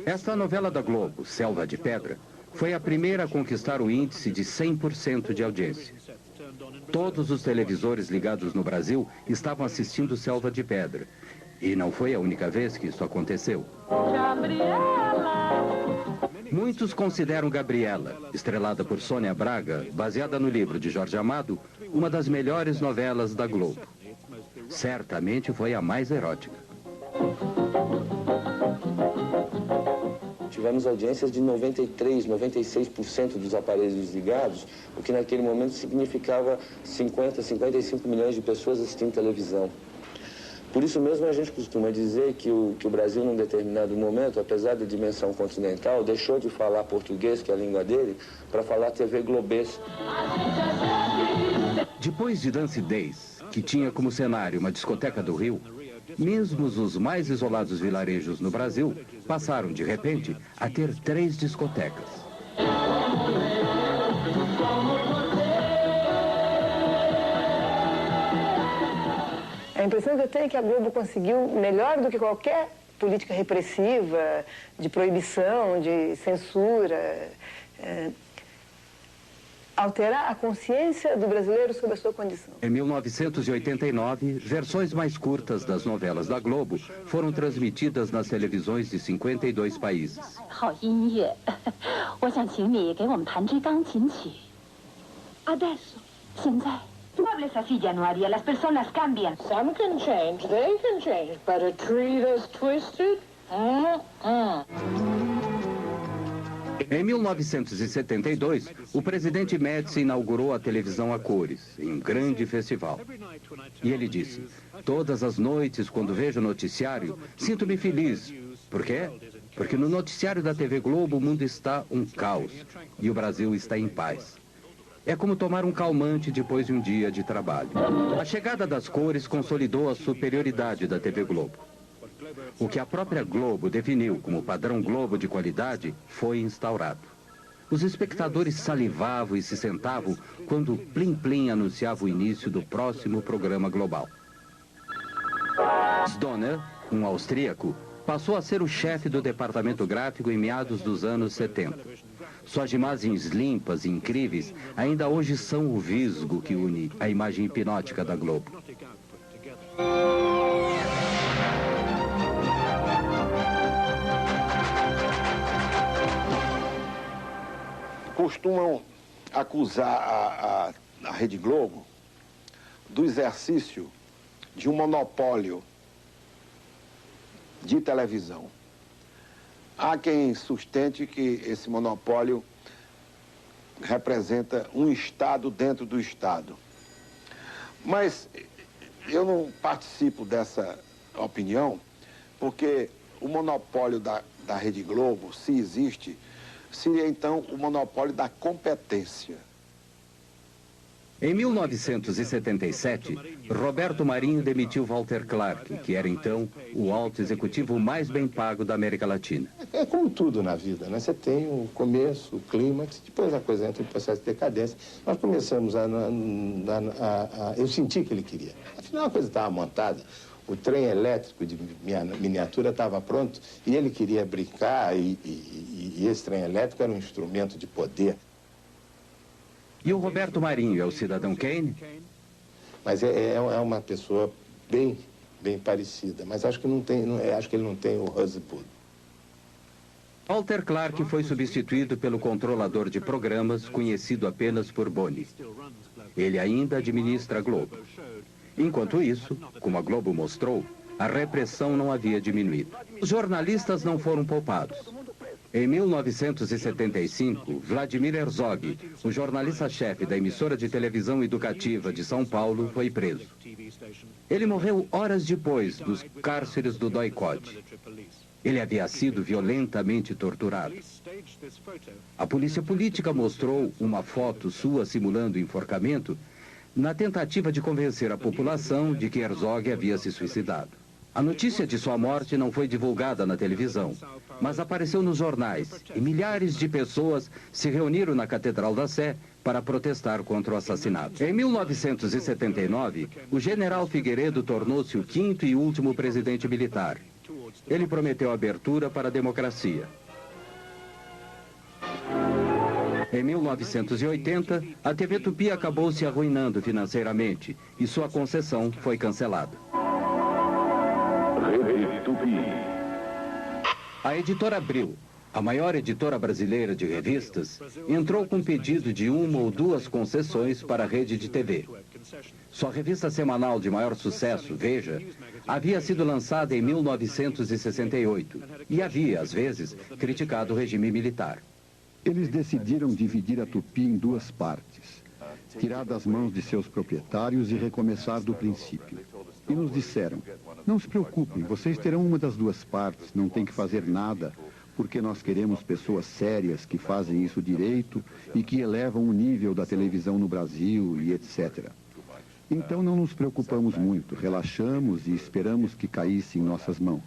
Esta novela da Globo, Selva de Pedra, foi a primeira a conquistar o índice de 100% de audiência. Todos os televisores ligados no Brasil estavam assistindo Selva de Pedra. E não foi a única vez que isso aconteceu. Muitos consideram Gabriela, estrelada por Sônia Braga, baseada no livro de Jorge Amado, uma das melhores novelas da Globo. Certamente foi a mais erótica. Tivemos audiências de 93%, 96% dos aparelhos desligados, o que naquele momento significava 50, 55 milhões de pessoas assistindo televisão. Por isso mesmo a gente costuma dizer que o Brasil, num determinado momento, apesar da dimensão continental, deixou de falar português, que é a língua dele, para falar TV globês. Depois de Dance Days, que tinha como cenário uma discoteca do Rio, mesmo os mais isolados vilarejos no Brasil passaram, de repente, a ter 3 discotecas. A impressão que eu tenho é que a Globo conseguiu, melhor do que qualquer política repressiva, de proibição, de censura, alterar a consciência do brasileiro sobre a sua condição. Em 1989, versões mais curtas das novelas da Globo foram transmitidas nas televisões de 52 países. Muebles así ya no haría. Las personas cambian. Some can change, they can change, but a tree that's twisted? Em 1972, o presidente Médici inaugurou a televisão a cores, em um grande festival. E ele disse: todas as noites, quando vejo o noticiário, sinto-me feliz. Por quê? Porque no noticiário da TV Globo o mundo está um caos e o Brasil está em paz. É como tomar um calmante depois de um dia de trabalho. A chegada das cores consolidou a superioridade da TV Globo. O que a própria Globo definiu como padrão Globo de qualidade foi instaurado. Os espectadores salivavam e se sentavam quando o Plim Plim anunciava o início do próximo programa global. Stoner, um austríaco, passou a ser o chefe do departamento gráfico em meados dos anos 70. Suas imagens limpas e incríveis ainda hoje são o visgo que une a imagem hipnótica da Globo. Costumam acusar a Rede Globo do exercício de um monopólio de televisão. Há quem sustente que esse monopólio representa um Estado dentro do Estado. Mas eu não participo dessa opinião, porque o monopólio da Rede Globo, se existe, seria então o monopólio da competência. Em 1977, Roberto Marinho demitiu Walter Clark, que era então o alto executivo mais bem pago da América Latina. É como tudo na vida, né? Você tem o começo, o clímax, depois a coisa entra em processo de decadência. Nós começamos eu senti que ele queria. Afinal, a coisa estava montada. O trem elétrico de miniatura estava pronto e ele queria brincar e esse trem elétrico era um instrumento de poder. E o Roberto Marinho é o cidadão Kane? Mas é uma pessoa bem parecida, mas acho que acho que ele não tem o Husband. Walter Clark foi substituído pelo controlador de programas, conhecido apenas por Boni. Ele ainda administra a Globo. Enquanto isso, como a Globo mostrou, a repressão não havia diminuído. Os jornalistas não foram poupados. Em 1975, Vladimir Herzog, o jornalista-chefe da emissora de televisão educativa de São Paulo, foi preso. Ele morreu horas depois dos cárceres do Doicode. Ele havia sido violentamente torturado. A polícia política mostrou uma foto sua simulando o enforcamento na tentativa de convencer a população de que Herzog havia se suicidado. A notícia de sua morte não foi divulgada na televisão, mas apareceu nos jornais e milhares de pessoas se reuniram na Catedral da Sé para protestar contra o assassinato. Em 1979, o general Figueiredo tornou-se o 5º e último presidente militar. Ele prometeu abertura para a democracia. Em 1980, a TV Tupi acabou se arruinando financeiramente e sua concessão foi cancelada. A editora Abril, a maior editora brasileira de revistas, entrou com pedido de 1 ou 2 concessões para a rede de TV. Sua revista semanal de maior sucesso, Veja, havia sido lançada em 1968 e havia, às vezes, criticado o regime militar. Eles decidiram dividir a Tupi em 2 partes, tirar das mãos de seus proprietários e recomeçar do princípio. E nos disseram: não se preocupem, vocês terão uma das 2 partes, não tem que fazer nada, porque nós queremos pessoas sérias que fazem isso direito e que elevam o nível da televisão no Brasil e etc. Então não nos preocupamos muito, relaxamos e esperamos que caísse em nossas mãos.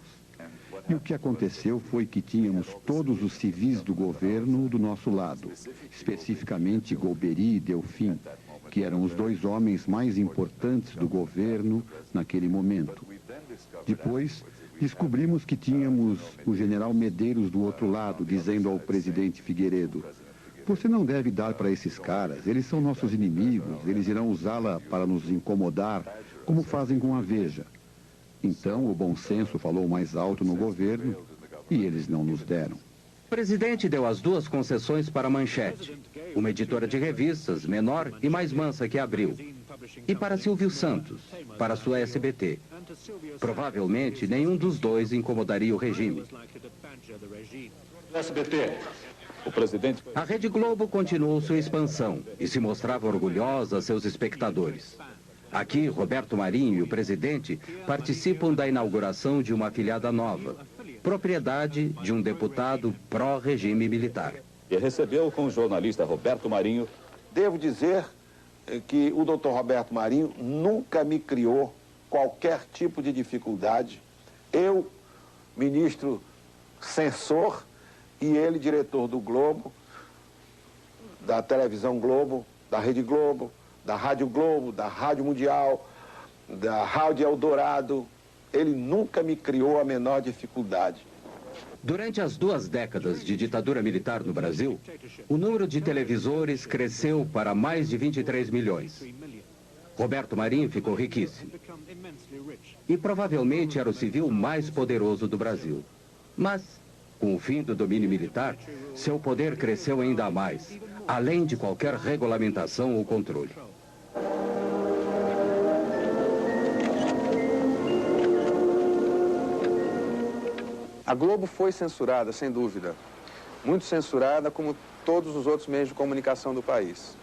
E o que aconteceu foi que tínhamos todos os civis do governo do nosso lado, especificamente Golbery e Delfim, que eram os dois homens mais importantes do governo naquele momento. Depois, descobrimos que tínhamos o general Medeiros do outro lado, dizendo ao presidente Figueiredo: "Você não deve dar para esses caras, eles são nossos inimigos, eles irão usá-la para nos incomodar, como fazem com a Veja." Então, o bom senso falou mais alto no governo e eles não nos deram. O presidente deu as duas concessões para a Manchete, uma editora de revistas menor e mais mansa que Abril, e para Silvio Santos, para sua SBT. Provavelmente, nenhum dos dois incomodaria o regime. SBT. O presidente... A Rede Globo continuou sua expansão e se mostrava orgulhosa a seus espectadores. Aqui, Roberto Marinho e o presidente participam da inauguração de uma afiliada nova, propriedade de um deputado pró-regime militar. E recebeu com o jornalista Roberto Marinho. Devo dizer que o doutor Roberto Marinho nunca me criou qualquer tipo de dificuldade. Eu, ministro censor, e ele, diretor do Globo, da Televisão Globo, da Rede Globo, da Rádio Globo, da Rádio Mundial, da Rádio Eldorado. Ele nunca me criou a menor dificuldade. Durante as 2 décadas de ditadura militar no Brasil, o número de televisores cresceu para mais de 23 milhões. Roberto Marinho ficou riquíssimo. E provavelmente era o civil mais poderoso do Brasil. Mas, com o fim do domínio militar, seu poder cresceu ainda mais, além de qualquer regulamentação ou controle. A Globo foi censurada, sem dúvida. Muito censurada, como todos os outros meios de comunicação do país.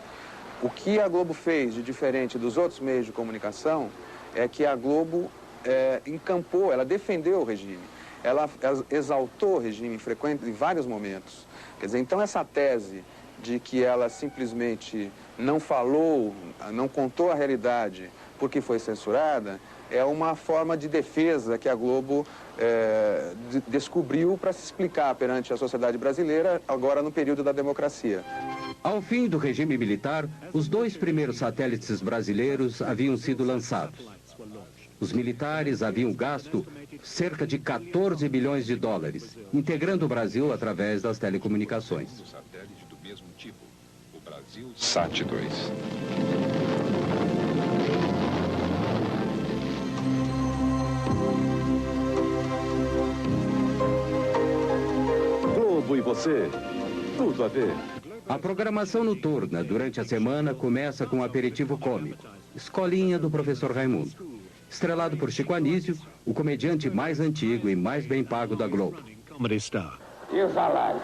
O que a Globo fez de diferente dos outros meios de comunicação é que a Globo encampou, ela defendeu o regime. Ela exaltou o regime em vários momentos. Quer dizer, então essa tese de que ela simplesmente não falou, não contou a realidade porque foi censurada, é uma forma de defesa que a Globo descobriu para se explicar perante a sociedade brasileira, agora no período da democracia. Ao fim do regime militar, os 2 primeiros satélites brasileiros haviam sido lançados. Os militares haviam gasto cerca de 14 bilhões de dólares, integrando o Brasil através das telecomunicações. SAT-2. Globo e você, tudo a ver. A programação noturna durante a semana começa com um aperitivo cômico, Escolinha do Professor Raimundo. Estrelado por Chico Anísio, o comediante mais antigo e mais bem pago da Globo. E o salário?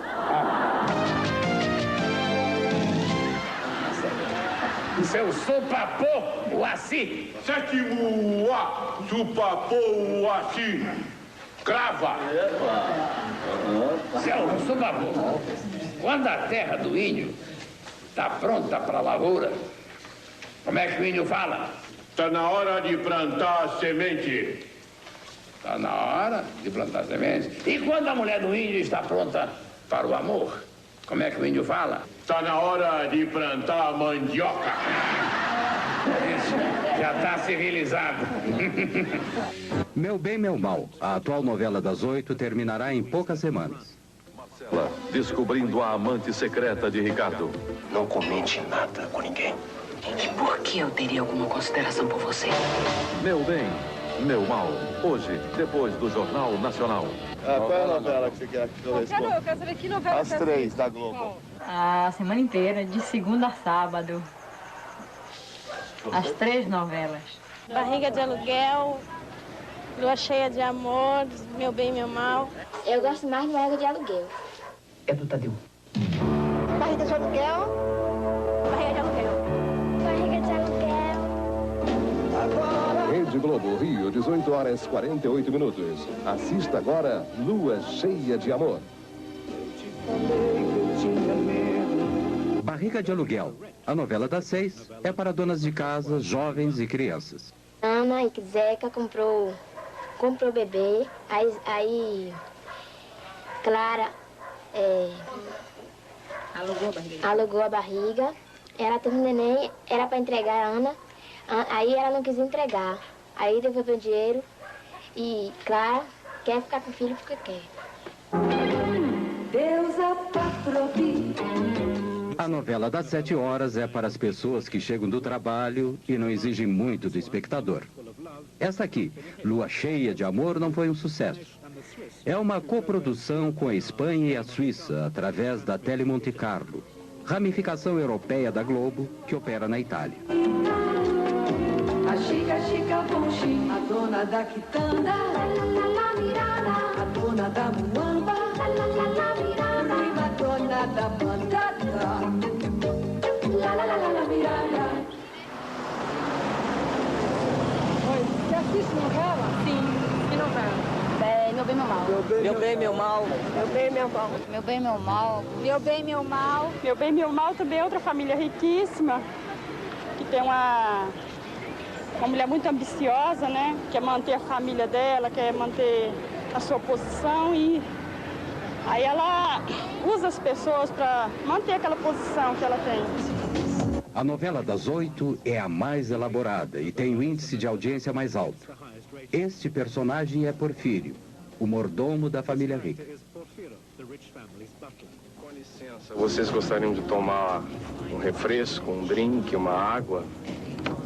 Seu supapô, o Assi. Sétimo A, supapô, o Assi. Crava. Seu supapô, quando a terra do índio está pronta para a lavoura, como é que o índio fala? Está na hora de plantar a semente. Está na hora de plantar a semente. E quando a mulher do índio está pronta para o amor, como é que o índio fala? Está na hora de plantar a mandioca. Isso, já está civilizado. Meu Bem, Meu Mal, a atual novela das 8, terminará em poucas semanas. Marcela, descobrindo a amante secreta de Ricardo. Não comente nada com ninguém. E por que eu teria alguma consideração por você? Meu Bem, Meu Mal. Hoje, depois do Jornal Nacional. Qual é a novela que você quer que eu responda? Eu quero saber que novela As 3 da Globo. A semana inteira, de segunda a sábado. As 3 novelas. Barriga de Aluguel, Lua Cheia de Amor, Meu Bem, Meu Mal. Eu gosto mais de Barriga de Aluguel. É do Tadeu. Barriga de Aluguel. Barriga de Aluguel. Barriga de Aluguel. Rede Globo, Rio, 18h48. Assista agora Lua Cheia de Amor. Barriga de Aluguel, A novela das 6 é para donas de casa, jovens e crianças. Ana e Zeca comprou bebê, aí Clara alugou a barriga. Ela teve um neném, era para entregar a Ana, aí ela não quis entregar. Aí devolveu o dinheiro e Clara quer ficar com o filho porque quer. Deus A novela das 7 horas é para as pessoas que chegam do trabalho e não exigem muito do espectador. Esta aqui, Lua Cheia de Amor, não foi um sucesso. É uma coprodução com a Espanha e a Suíça, através da Tele Monte Carlo, ramificação europeia da Globo, que opera na Itália. A Chica Bonchi, a dona da quitanda, a dona da muamba, a dona da batata, mirada. Oi, você assiste novela? Sim, que novela? Meu bem, meu mal. Meu bem, meu mal. Meu bem, meu mal. Meu bem, meu mal. Meu bem, meu mal. Meu bem, meu mal também é outra família riquíssima, que tem uma mulher muito ambiciosa, né? Quer manter a família dela, quer manter a sua posição e aí ela usa as pessoas para manter aquela posição que ela tem. A novela das 8 é a mais elaborada e tem o índice de audiência mais alto. Este personagem é Porfírio, o mordomo da família rica. Com licença, vocês gostariam de tomar um refresco, um drink, uma água?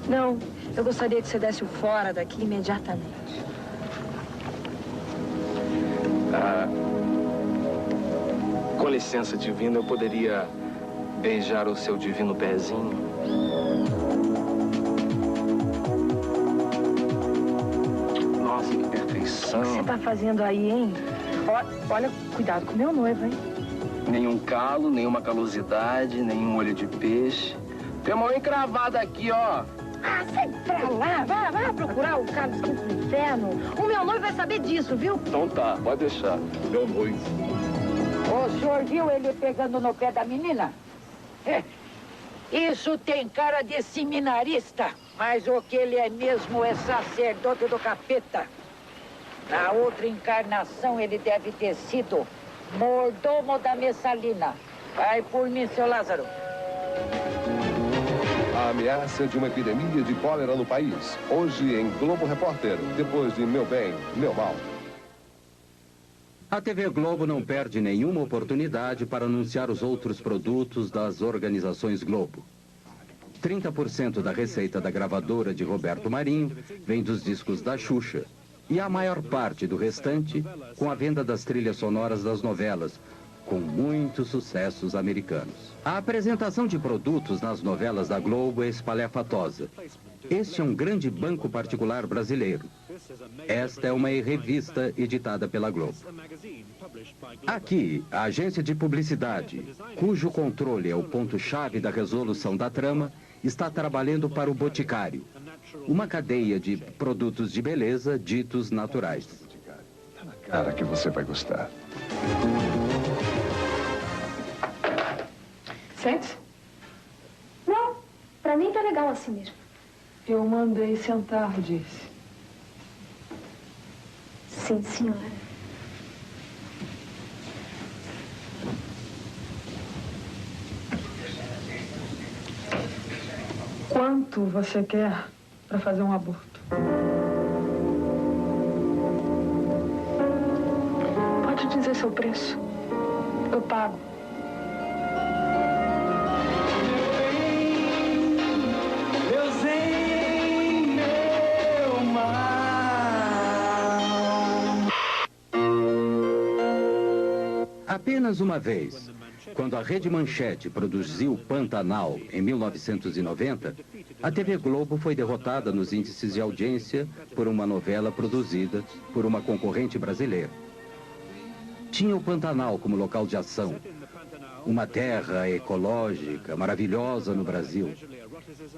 Não, eu gostaria que você desse o fora daqui imediatamente. Com licença, divino, eu poderia beijar o seu divino pezinho? Nossa, que perfeição. O que você tá fazendo aí, hein? Olha, cuidado com meu noivo, hein? Nenhum calo, nenhuma calosidade, nenhum olho de peixe. Tem uma unha encravada aqui, ó. Ah, sai pra lá, vai procurar o cara do quinto do inferno. O meu noivo vai saber disso, viu? Então tá, pode deixar. Meu noivo. O senhor viu ele pegando no pé da menina? Isso tem cara de seminarista, mas o que ele é mesmo é sacerdote do capeta. Na outra encarnação ele deve ter sido mordomo da Messalina. Vai por mim, seu Lázaro. A ameaça de uma epidemia de cólera no país. Hoje em Globo Repórter, depois de Meu Bem, Meu Mal. A TV Globo não perde nenhuma oportunidade para anunciar os outros produtos das organizações Globo. 30% da receita da gravadora de Roberto Marinho vem dos discos da Xuxa. E a maior parte do restante com a venda das trilhas sonoras das novelas, com muitos sucessos americanos. A apresentação de produtos nas novelas da Globo é espalhafatosa. Este é um grande banco particular brasileiro. Esta é uma revista editada pela Globo. Aqui, a agência de publicidade, cujo controle é o ponto-chave da resolução da trama, está trabalhando para o Boticário, uma cadeia de produtos de beleza ditos naturais. Cara, que você vai gostar. Sente? Não, pra mim tá legal assim mesmo. Eu mandei sentar, disse. Sim, senhora. Quanto você quer para fazer um aborto? Pode dizer seu preço. Eu pago. Apenas uma vez, quando a Rede Manchete produziu Pantanal em 1990, a TV Globo foi derrotada nos índices de audiência por uma novela produzida por uma concorrente brasileira. Tinha o Pantanal como local de ação, uma terra ecológica maravilhosa no Brasil.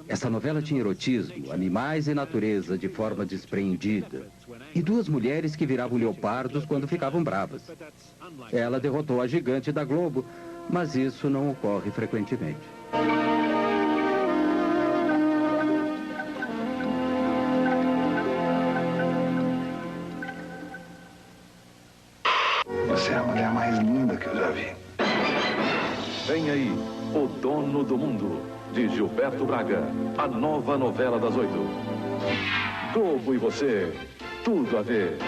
Essa novela tinha erotismo, animais e natureza de forma despreendida, e duas mulheres que viravam leopardos quando ficavam bravas. Ela derrotou a gigante da Globo, mas isso não ocorre frequentemente. Vem aí, O Dono do Mundo, de Gilberto Braga. A nova novela das 8. Globo e você, tudo a ver.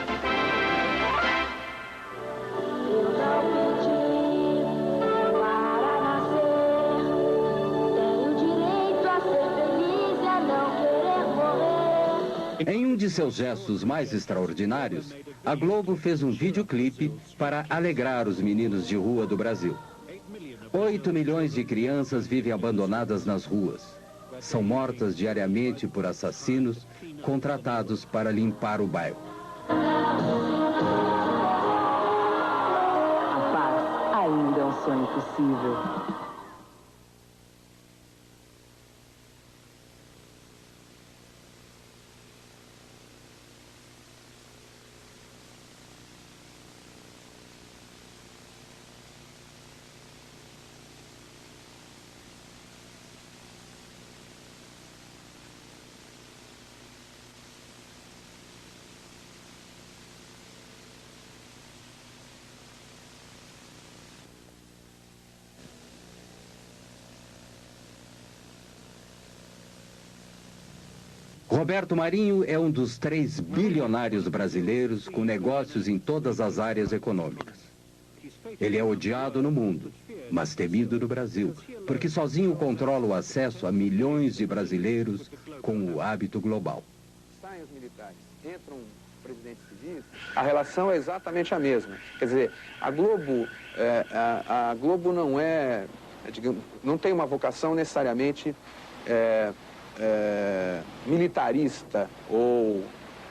Em um de seus gestos mais extraordinários, a Globo fez um videoclipe para alegrar os meninos de rua do Brasil. 8 milhões de crianças vivem abandonadas nas ruas. São mortas diariamente por assassinos contratados para limpar o bairro. A paz ainda é um sonho possível. Roberto Marinho é um dos 3 bilionários brasileiros com negócios em todas as áreas econômicas. Ele é odiado no mundo, mas temido no Brasil, porque sozinho controla o acesso a milhões de brasileiros com o hábito global. Saem os militares, entram presidentes civis, a relação é exatamente a mesma. Quer dizer, a Globo não é, digamos, não tem uma vocação necessariamente militarista ou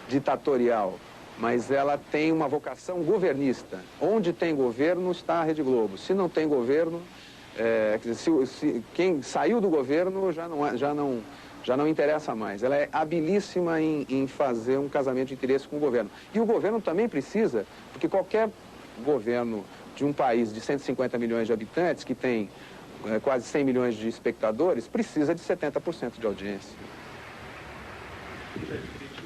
ditatorial, mas ela tem uma vocação governista. Onde tem governo está a Rede Globo. Se não tem governo, quer dizer, quem saiu do governo já não interessa mais. Ela é habilíssima em fazer um casamento de interesse com o governo. E o governo também precisa, porque qualquer governo de um país de 150 milhões de habitantes, que tem quase 100 milhões de espectadores, precisa de 70% de audiência.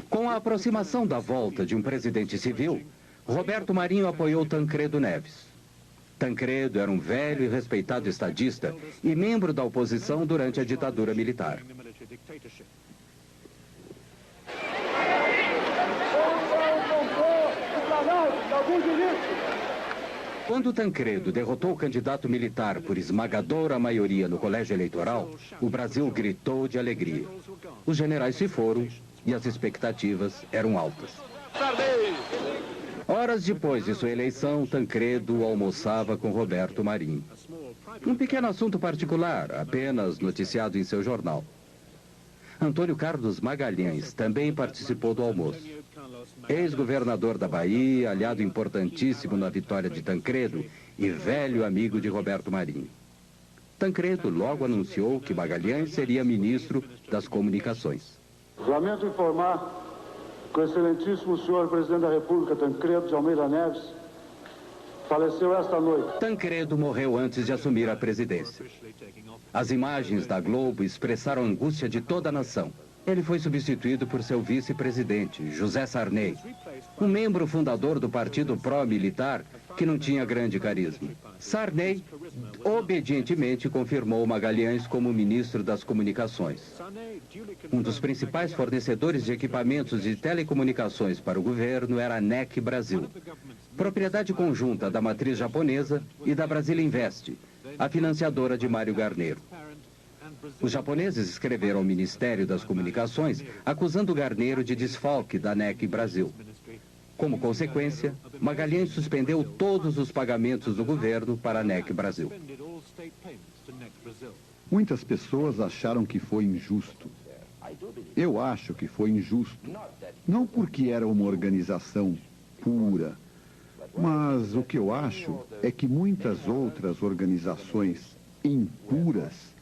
Com a aproximação da volta de um presidente civil, Roberto Marinho apoiou Tancredo Neves. Tancredo era um velho e respeitado estadista e membro da oposição durante a ditadura militar. Quando Tancredo derrotou o candidato militar por esmagadora maioria no colégio eleitoral, o Brasil gritou de alegria. Os generais se foram e as expectativas eram altas. Horas depois de sua eleição, Tancredo almoçava com Roberto Marinho. Um pequeno assunto particular, apenas noticiado em seu jornal. Antônio Carlos Magalhães também participou do almoço. Ex-governador da Bahia, aliado importantíssimo na vitória de Tancredo e velho amigo de Roberto Marinho. Tancredo logo anunciou que Magalhães seria ministro das Comunicações. Lamento informar que o excelentíssimo senhor presidente da República, Tancredo de Almeida Neves, faleceu esta noite. Tancredo morreu antes de assumir a presidência. As imagens da Globo expressaram a angústia de toda a nação. Ele foi substituído por seu vice-presidente, José Sarney, um membro fundador do partido pró-militar que não tinha grande carisma. Sarney obedientemente confirmou Magalhães como ministro das Comunicações. Um dos principais fornecedores de equipamentos de telecomunicações para o governo era a NEC Brasil, propriedade conjunta da matriz japonesa e da Brasília Invest, a financiadora de Mário Garneiro. Os japoneses escreveram ao Ministério das Comunicações acusando Garneiro de desfalque da NEC Brasil. Como consequência, Magalhães suspendeu todos os pagamentos do governo para a NEC Brasil. Muitas pessoas acharam que foi injusto. Eu acho que foi injusto. Não porque era uma organização pura, mas o que eu acho é que muitas outras organizações impuras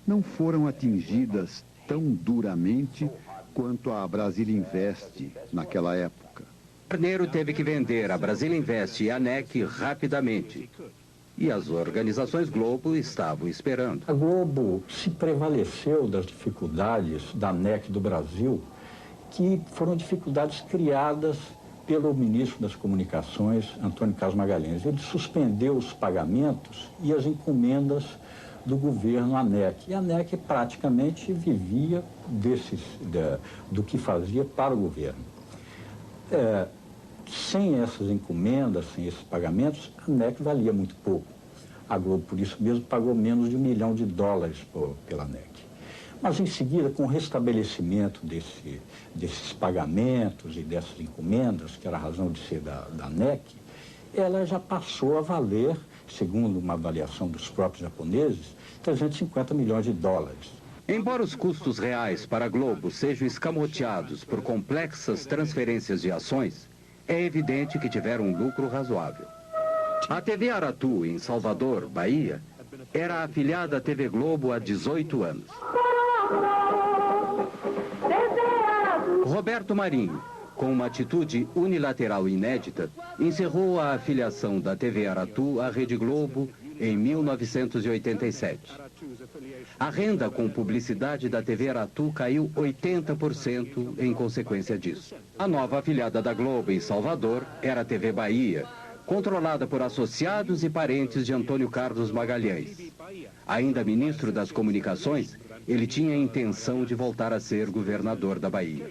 não foram atingidas tão duramente quanto a Brasília Invest naquela época. Garneiro teve que vender a Brasília Invest e a NEC rapidamente. E as organizações Globo estavam esperando. A Globo se prevaleceu das dificuldades da NEC do Brasil, que foram dificuldades criadas pelo ministro das Comunicações, Antônio Carlos Magalhães. Ele suspendeu os pagamentos e as encomendas do governo ANEC. E a ANEC praticamente vivia do que fazia para o governo. Sem essas encomendas, sem esses pagamentos, a ANEC valia muito pouco. A Globo, por isso mesmo, pagou menos de $1 milhão pela ANEC. Mas, em seguida, com o restabelecimento desses pagamentos e dessas encomendas, que era a razão de ser da ANEC, ela já passou a valer, segundo uma avaliação dos próprios japoneses, $350 milhões. Embora os custos reais para a Globo sejam escamoteados por complexas transferências de ações, é evidente que tiveram um lucro razoável. A TV Aratu, em Salvador, Bahia, era afiliada à TV Globo há 18 anos. Roberto Marinho, com uma atitude unilateral inédita, encerrou a afiliação da TV Aratu à Rede Globo em 1987. A renda com publicidade da TV Aratu caiu 80% em consequência disso. A nova afiliada da Globo em Salvador era a TV Bahia, controlada por associados e parentes de Antônio Carlos Magalhães. Ainda ministro das Comunicações, ele tinha a intenção de voltar a ser governador da Bahia.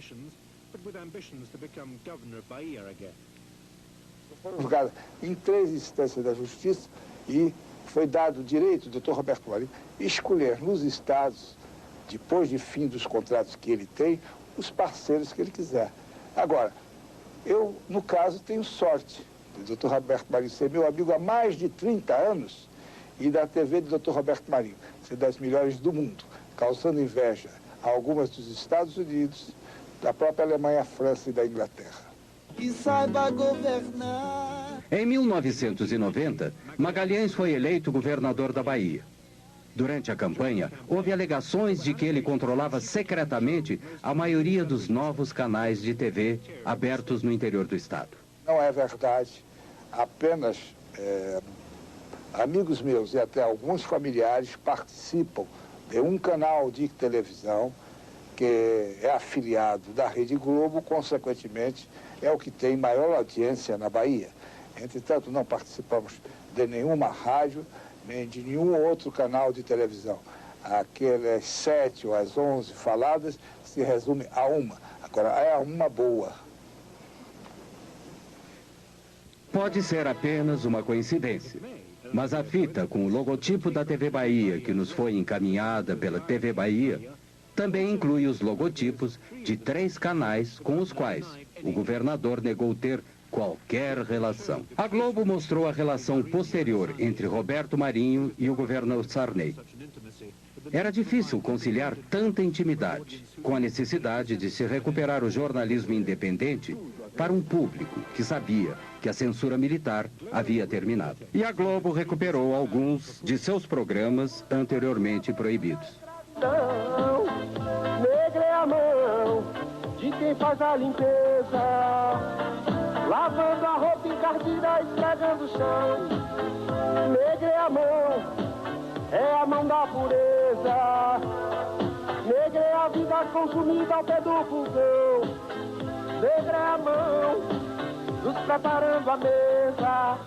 Foi julgado em 3 instâncias da Justiça e foi dado o direito ao Dr. Roberto Marinho escolher nos estados, depois de fim dos contratos que ele tem, os parceiros que ele quiser. Agora, eu, no caso, tenho sorte do Dr. Roberto Marinho ser meu amigo há mais de 30 anos e da TV do Dr. Roberto Marinho ser das melhores do mundo, causando inveja a algumas dos Estados Unidos, da própria Alemanha, França e da Inglaterra. Que saiba governar. Em 1990, Magalhães foi eleito governador da Bahia. Durante a campanha, houve alegações de que ele controlava secretamente a maioria dos novos canais de TV abertos no interior do estado. Não é verdade. Apenas amigos meus e até alguns familiares participam de um canal de televisão que é afiliado da Rede Globo, consequentemente, é o que tem maior audiência na Bahia. Entretanto, não participamos de nenhuma rádio, nem de nenhum outro canal de televisão. Aquelas 7 ou as 11 faladas se resume a uma. Agora, é uma boa. Pode ser apenas uma coincidência, mas a fita com o logotipo da TV Bahia, que nos foi encaminhada pela TV Bahia, também inclui os logotipos de 3 canais com os quais o governador negou ter qualquer relação. A Globo mostrou a relação posterior entre Roberto Marinho e o governador Sarney. Era difícil conciliar tanta intimidade com a necessidade de se recuperar o jornalismo independente para um público que sabia que a censura militar havia terminado. E a Globo recuperou alguns de seus programas anteriormente proibidos. Negra é a mão de quem faz a limpeza, lavando a roupa encardida, esfregando o chão. Negra é a mão da pureza. Negra é a vida consumida ao pé do fogão. Negra é a mão nos preparando a mesa.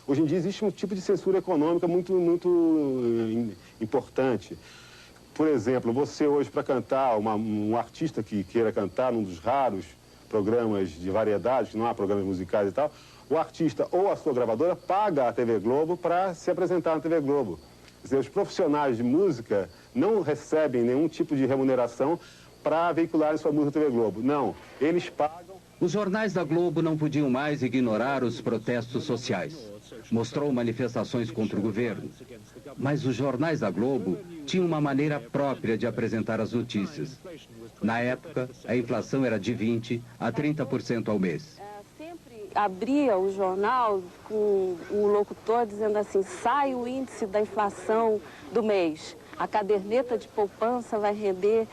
Hoje em dia existe um tipo de censura econômica muito importante. Por exemplo, você hoje, para cantar, um artista que queira cantar num dos raros programas de variedades, que não há programas musicais e tal, o artista ou a sua gravadora paga a TV Globo para se apresentar na TV Globo. Quer dizer, os profissionais de música não recebem nenhum tipo de remuneração para veicularem sua música na TV Globo. Não, eles pagam. Os jornais da Globo não podiam mais ignorar os protestos sociais. Mostrou manifestações contra o governo. Mas os jornais da Globo tinham uma maneira própria de apresentar as notícias. Na época, a inflação era de 20% a 30% ao mês. Sempre abria o jornal com o locutor dizendo assim: sai o índice da inflação do mês. A caderneta de poupança vai render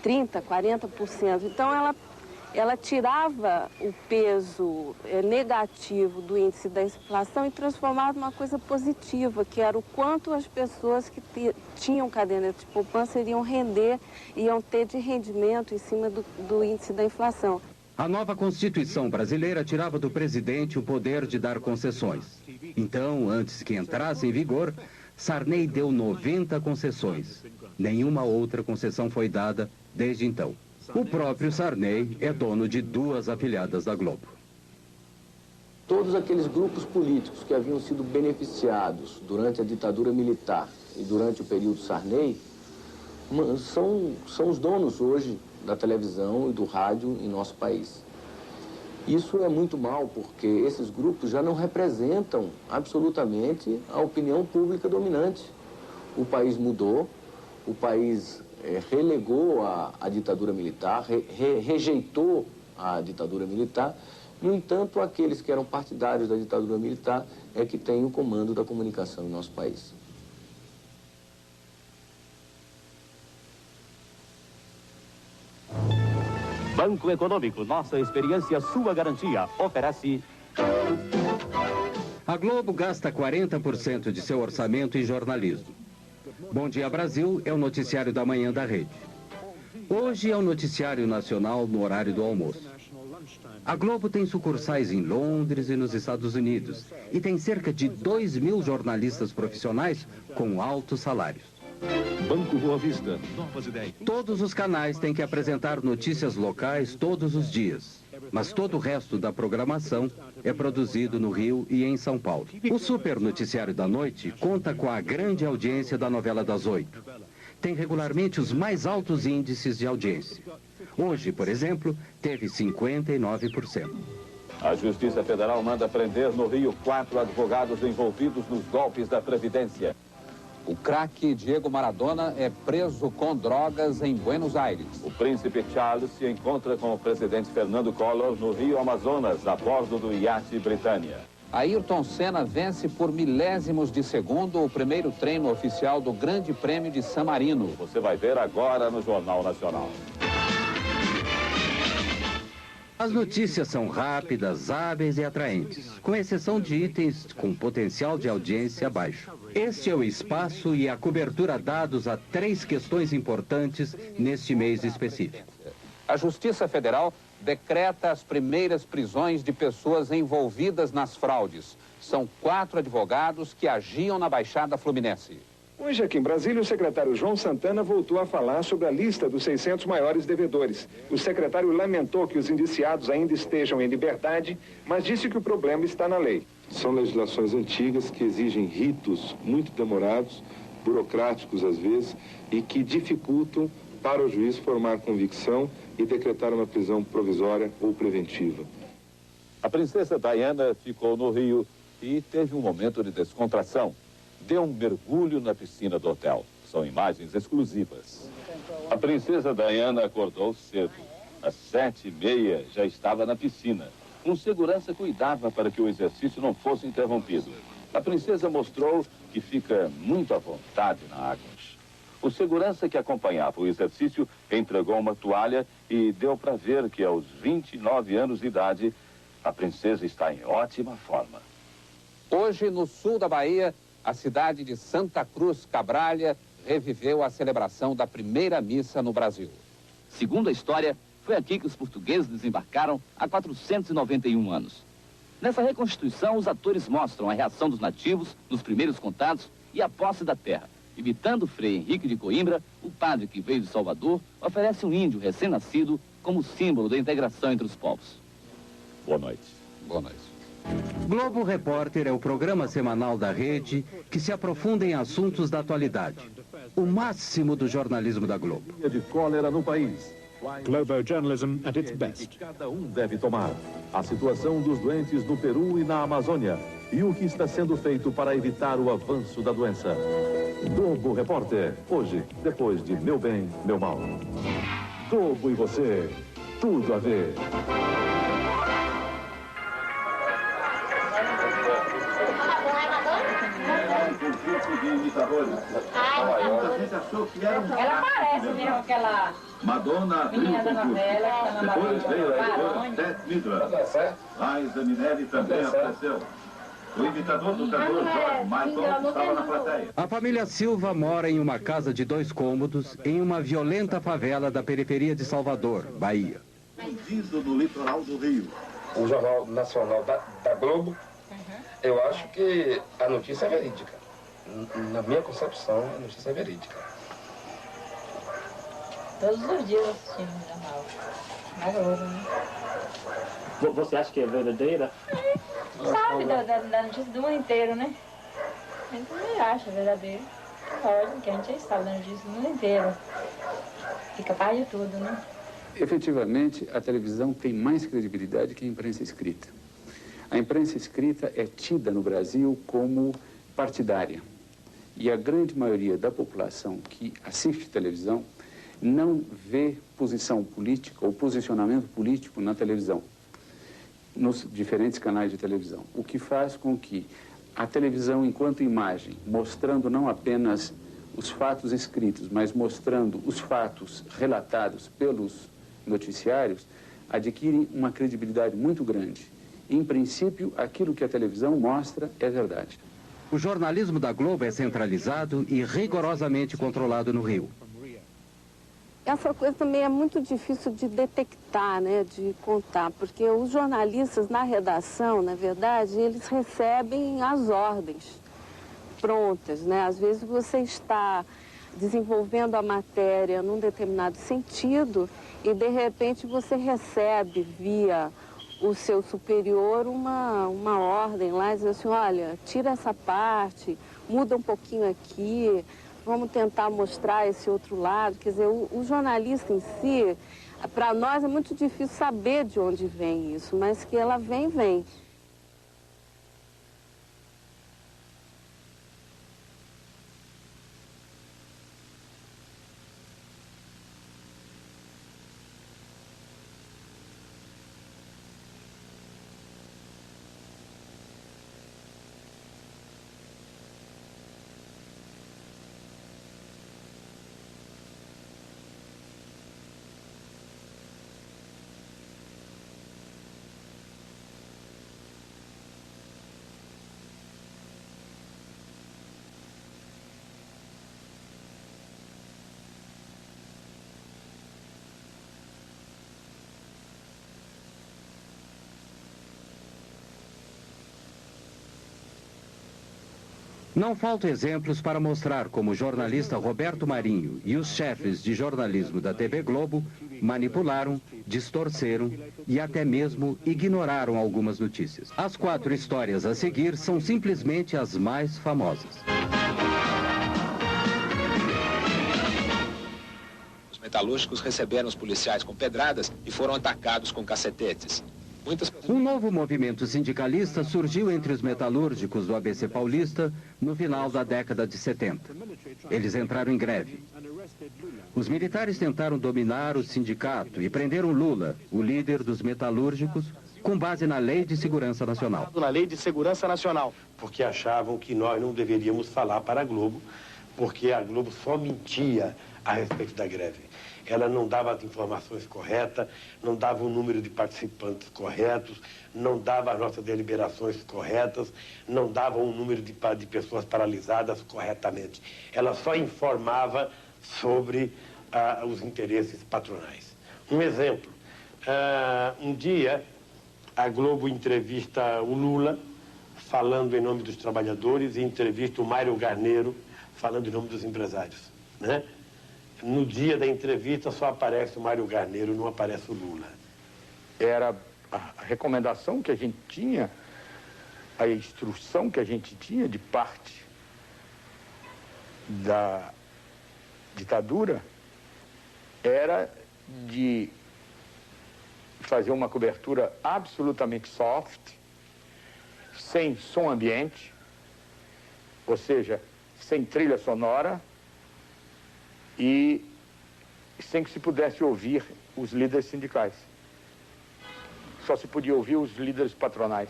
30%, 40%. Então, ela tirava o peso negativo do índice da inflação e transformava numa coisa positiva, que era o quanto as pessoas que tinham caderneta de poupança iam ter de rendimento em cima do índice da inflação. A nova Constituição brasileira tirava do presidente o poder de dar concessões. Então, antes que entrasse em vigor, Sarney deu 90 concessões. Nenhuma outra concessão foi dada desde então. O próprio Sarney é dono de 2 afiliadas da Globo. Todos aqueles grupos políticos que haviam sido beneficiados durante a ditadura militar e durante o período Sarney são os donos hoje da televisão e do rádio em nosso país. Isso é muito mal, porque esses grupos já não representam absolutamente a opinião pública dominante. O país mudou, o país relegou a ditadura militar, rejeitou a ditadura militar. No entanto, aqueles que eram partidários da ditadura militar é que têm o comando da comunicação em nosso país. Banco Econômico, nossa experiência, sua garantia, oferece... A Globo gasta 40% de seu orçamento em jornalismo. Bom Dia Brasil é o noticiário da manhã da rede. Hoje é o noticiário nacional no horário do almoço. A Globo tem sucursais em Londres e nos Estados Unidos e tem cerca de 2.000 jornalistas profissionais com altos salários. Banco Boa Vista, novas ideias. Todos os canais têm que apresentar notícias locais todos os dias, mas todo o resto da programação é produzido no Rio e em São Paulo. O Super Noticiário da Noite conta com a grande audiência da novela das 8. Tem regularmente os mais altos índices de audiência. Hoje, por exemplo, teve 59%. A Justiça Federal manda prender no Rio 4 advogados envolvidos nos golpes da Previdência. O craque Diego Maradona é preso com drogas em Buenos Aires. O príncipe Charles se encontra com o presidente Fernando Collor no Rio Amazonas, a bordo do iate Britânia. Ayrton Senna vence por milésimos de segundo o primeiro treino oficial do Grande Prêmio de San Marino. Você vai ver agora no Jornal Nacional. As notícias são rápidas, hábeis e atraentes, com exceção de itens com potencial de audiência baixo. Este é o espaço e a cobertura dados a 3 questões importantes neste mês específico. A Justiça Federal decreta as primeiras prisões de pessoas envolvidas nas fraudes. São 4 advogados que agiam na Baixada Fluminense. Hoje, aqui em Brasília, o secretário João Santana voltou a falar sobre a lista dos 600 maiores devedores. O secretário lamentou que os indiciados ainda estejam em liberdade, mas disse que o problema está na lei. São legislações antigas que exigem ritos muito demorados, burocráticos às vezes, e que dificultam para o juiz formar convicção e decretar uma prisão provisória ou preventiva. A princesa Diana ficou no Rio e teve um momento de descontração. Deu um mergulho na piscina do hotel. São imagens exclusivas. A princesa Diana acordou cedo. Às 7h30 já estava na piscina. Um segurança cuidava para que o exercício não fosse interrompido. A princesa mostrou que fica muito à vontade na água. O segurança que acompanhava o exercício entregou uma toalha e deu para ver que aos 29 anos de idade, a princesa está em ótima forma. Hoje, no sul da Bahia, a cidade de Santa Cruz Cabralha reviveu a celebração da primeira missa no Brasil. Segundo a história, foi aqui que os portugueses desembarcaram há 491 anos. Nessa reconstituição, os atores mostram a reação dos nativos nos primeiros contatos e a posse da terra. Imitando Frei Henrique de Coimbra, o padre que veio de Salvador oferece um índio recém-nascido como símbolo da integração entre os povos. Boa noite. Boa noite. Globo Repórter é o programa semanal da rede que se aprofunda em assuntos da atualidade. O máximo do jornalismo da Globo. De cólera no país. Globo journalism at its best. Cada um deve tomar. A situação dos doentes no Peru e na Amazônia. E o que está sendo feito para evitar o avanço da doença. Globo Repórter. Hoje, depois de Meu Bem, Meu Mal. Globo e você. Tudo a ver. Ela parece mesmo aquela Madonna menina da novela. Depois veio a editora Beth Midler. Liza Minelli também apareceu. O imitador do cantor George Michael estava na plateia. A família Silva mora em uma casa de 2 cômodos em uma violenta favela da periferia de Salvador, Bahia. Perdido no litoral do Rio. O Jornal Nacional da Globo, eu acho que a notícia é verídica. Na minha concepção, a notícia é verídica. Todos os dias assistimos o jornal. Na Globo, né? Você acha que é verdadeira? Sabe da notícia do mundo inteiro, né? A gente também acha verdadeiro. Lógico que a gente sabe da notícia do mundo inteiro. Fica capaz de tudo, né? Efetivamente, a televisão tem mais credibilidade que a imprensa escrita. A imprensa escrita é tida no Brasil como partidária. E a grande maioria da população que assiste televisão não vê posição política ou posicionamento político na televisão, nos diferentes canais de televisão. O que faz com que a televisão, enquanto imagem, mostrando não apenas os fatos escritos, mas mostrando os fatos relatados pelos noticiários, adquire uma credibilidade muito grande. Em princípio, aquilo que a televisão mostra é verdade. O jornalismo da Globo é centralizado e rigorosamente controlado no Rio. Essa coisa também é muito difícil de detectar, né, de contar, porque os jornalistas na redação, na verdade, eles recebem as ordens prontas, né? Às vezes você está desenvolvendo a matéria num determinado sentido e, de repente, você recebe via o seu superior uma ordem lá, diz assim, olha, tira essa parte, muda um pouquinho aqui, vamos tentar mostrar esse outro lado. Quer dizer, o jornalista em si, para nós é muito difícil saber de onde vem isso, mas que ela vem, vem. Não faltam exemplos para mostrar como o jornalista Roberto Marinho e os chefes de jornalismo da TV Globo manipularam, distorceram e até mesmo ignoraram algumas notícias. As 4 histórias a seguir são simplesmente as mais famosas. Os metalúrgicos receberam os policiais com pedradas e foram atacados com cacetetes. Um novo movimento sindicalista surgiu entre os metalúrgicos do ABC Paulista no final da década de 70. Eles entraram em greve. Os militares tentaram dominar o sindicato e prenderam Lula, o líder dos metalúrgicos, com base na Lei de Segurança Nacional. Na Lei de Segurança Nacional. Porque achavam que nós não deveríamos falar para a Globo, porque a Globo só mentia a respeito da greve. Ela não dava as informações corretas, não dava o número de participantes corretos, não dava as nossas deliberações corretas, não dava o número de pessoas paralisadas corretamente. Ela só informava sobre os interesses patronais. Um exemplo, um dia a Globo entrevista o Lula, falando em nome dos trabalhadores, e entrevista o Mário Garneiro, falando em nome dos empresários, né? No dia da entrevista só aparece o Mário Garneiro, não aparece o Lula. Era a recomendação que a gente tinha, a instrução que a gente tinha de parte da ditadura, era de fazer uma cobertura absolutamente soft, sem som ambiente, ou seja, sem trilha sonora, e sem que se pudesse ouvir os líderes sindicais. Só se podia ouvir os líderes patronais.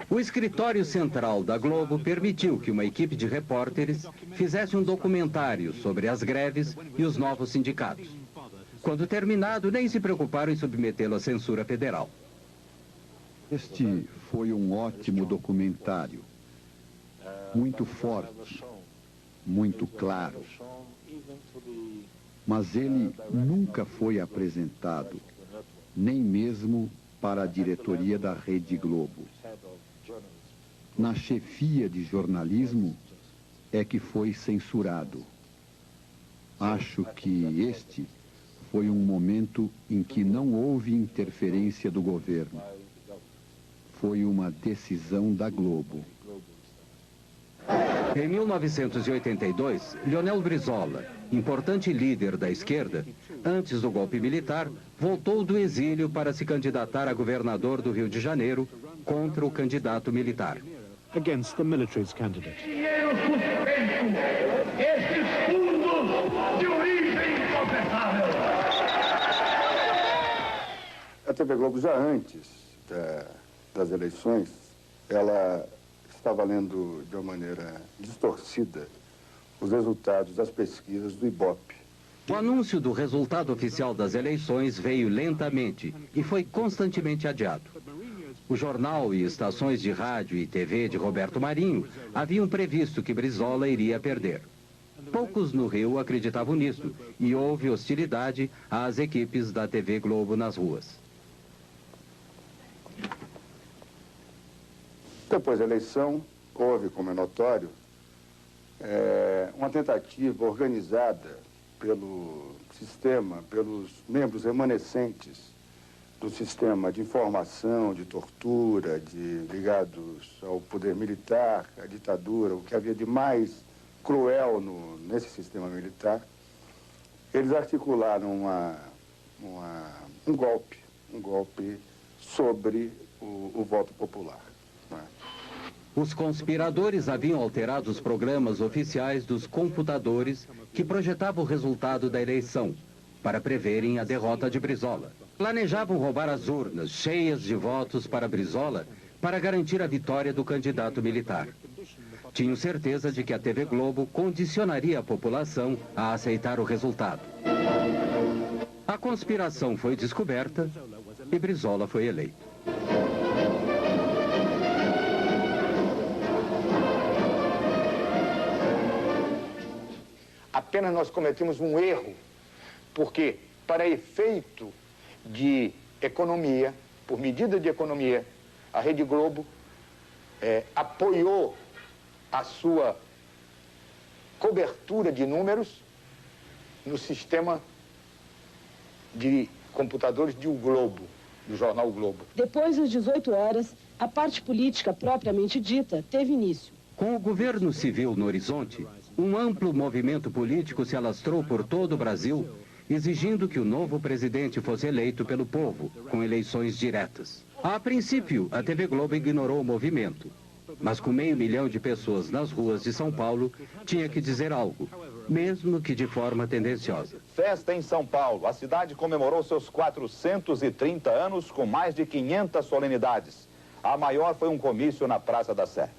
O escritório central da Globo permitiu que uma equipe de repórteres fizesse um documentário sobre as greves e os novos sindicatos. Quando terminado, nem se preocuparam em submetê-lo à censura federal. Este foi um ótimo documentário, muito forte, muito claro. Mas ele nunca foi apresentado, nem mesmo para a diretoria da Rede Globo. Na chefia de jornalismo, é que foi censurado. Acho que este foi um momento em que não houve interferência do governo. Foi uma decisão da Globo. Em 1982, Leonel Brizola, importante líder da esquerda, antes do golpe militar, voltou do exílio para se candidatar a governador do Rio de Janeiro contra o candidato militar. Against the military's candidate. Dinheiro suspenso, esses fundos de origem inconfessável. A TV Globo, já antes das eleições, ela estava lendo de uma maneira distorcida os resultados das pesquisas do Ibope. O anúncio do resultado oficial das eleições veio lentamente e foi constantemente adiado. O jornal e estações de rádio e TV de Roberto Marinho haviam previsto que Brizola iria perder. Poucos no Rio acreditavam nisso e houve hostilidade às equipes da TV Globo nas ruas. Depois da eleição, houve, como é notório, uma tentativa organizada pelo sistema, pelos membros remanescentes do sistema de informação, de tortura, ligados ao poder militar, à ditadura, o que havia de mais cruel nesse sistema militar. Eles articularam um golpe sobre o voto popular. Os conspiradores haviam alterado os programas oficiais dos computadores que projetavam o resultado da eleição, para preverem a derrota de Brizola. Planejavam roubar as urnas cheias de votos para Brizola para garantir a vitória do candidato militar. Tinham certeza de que a TV Globo condicionaria a população a aceitar o resultado. A conspiração foi descoberta e Brizola foi eleito. Apenas nós cometemos um erro, porque para efeito de economia, por medida de economia, a Rede Globo apoiou a sua cobertura de números no sistema de computadores de O Globo, do jornal O Globo. Depois das 18 horas, a parte política propriamente dita teve início. Com o governo civil no horizonte, um amplo movimento político se alastrou por todo o Brasil, exigindo que o novo presidente fosse eleito pelo povo, com eleições diretas. A princípio, a TV Globo ignorou o movimento, mas com 500 mil de pessoas nas ruas de São Paulo, tinha que dizer algo, mesmo que de forma tendenciosa. Festa em São Paulo. A cidade comemorou seus 430 anos com mais de 500 solenidades. A maior foi um comício na Praça da Sé.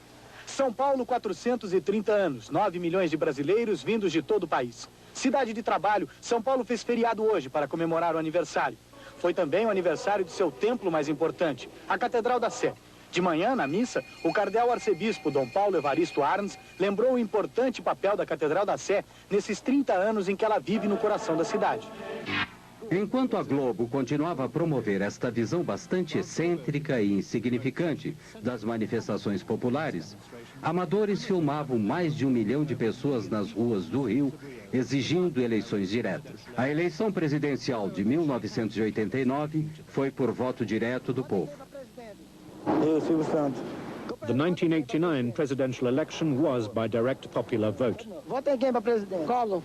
São Paulo, 430 anos, 9 milhões de brasileiros vindos de todo o país. Cidade de trabalho, São Paulo fez feriado hoje para comemorar o aniversário. Foi também o aniversário de seu templo mais importante, a Catedral da Sé. De manhã, na missa, o cardeal arcebispo Dom Paulo Evaristo Arns lembrou o importante papel da Catedral da Sé nesses 30 anos em que ela vive no coração da cidade. Enquanto a Globo continuava a promover esta visão bastante excêntrica e insignificante das manifestações populares, amadores filmavam mais de 1 milhão de pessoas nas ruas do Rio, exigindo eleições diretas. A eleição presidencial de 1989 foi por voto direto do povo. Eu, Silvio Santos. The 1989 presidential election was by direct popular vote. Vota em quem para presidente? Collor.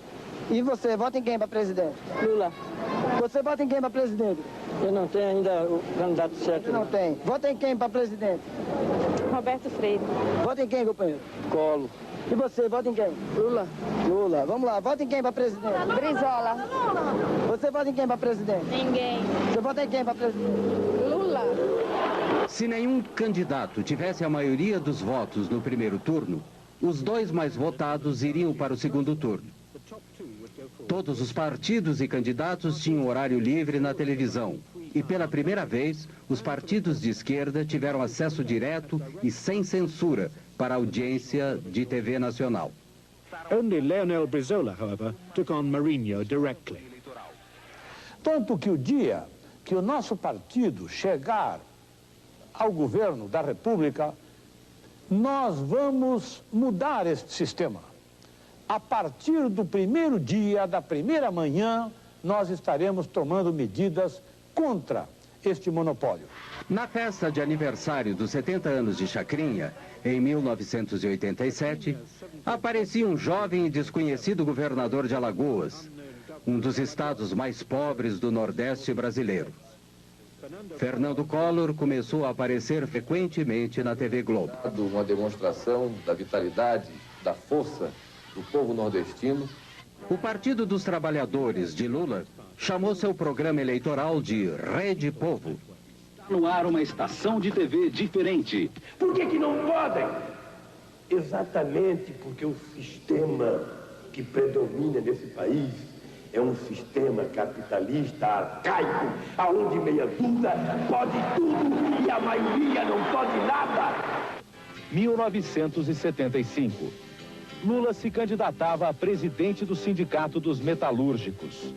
E você, vota em quem para presidente? Lula. Você vota em quem para presidente? Eu não tenho ainda o candidato certo. Não tem. Vota em quem para presidente? Roberto Freire. Vota em quem, companheiro? Collor. E você, vota em quem? Lula. Lula. Vamos lá, vota em quem para presidente? Brizola. Você vota em quem para presidente? Ninguém. Você vota em quem para presidente? Lula. Se nenhum candidato tivesse a maioria dos votos no primeiro turno, os dois mais votados iriam para o segundo turno. Todos os partidos e candidatos tinham horário livre na televisão. E pela primeira vez, os partidos de esquerda tiveram acesso direto e sem censura para a audiência de TV nacional. Only Leonel Brizola, however, took on Marinho directly. Tanto que o dia que o nosso partido chegar ao governo da República, nós vamos mudar este sistema. a partir do primeiro dia, da primeira manhã, nós estaremos tomando medidas contra este monopólio. Na festa de aniversário dos 70 anos de Chacrinha, em 1987, aparecia um jovem e desconhecido governador de Alagoas, um dos estados mais pobres do Nordeste brasileiro. Fernando Collor começou a aparecer frequentemente na TV Globo. Uma demonstração da vitalidade, da força do povo nordestino. O Partido dos Trabalhadores de Lula chamou seu programa eleitoral de Rede Povo. No ar uma estação de TV diferente. Por que não podem? Exatamente porque o sistema que predomina nesse país é um sistema capitalista arcaico, aonde meia dúzia pode tudo e a maioria não pode nada. 1975. Lula se candidatava a presidente do Sindicato dos Metalúrgicos.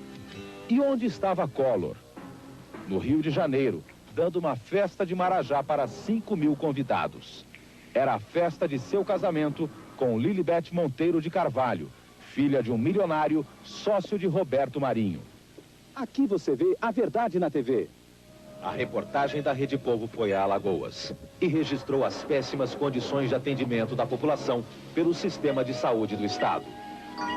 E onde estava Collor? No Rio de Janeiro, dando uma festa de Marajá para 5.000 convidados. Era a festa de seu casamento com Lilibete Monteiro de Carvalho, filha de um milionário, sócio de Roberto Marinho. Aqui você vê a verdade na TV. A reportagem da Rede Povo foi a Alagoas e registrou as péssimas condições de atendimento da população pelo sistema de saúde do Estado.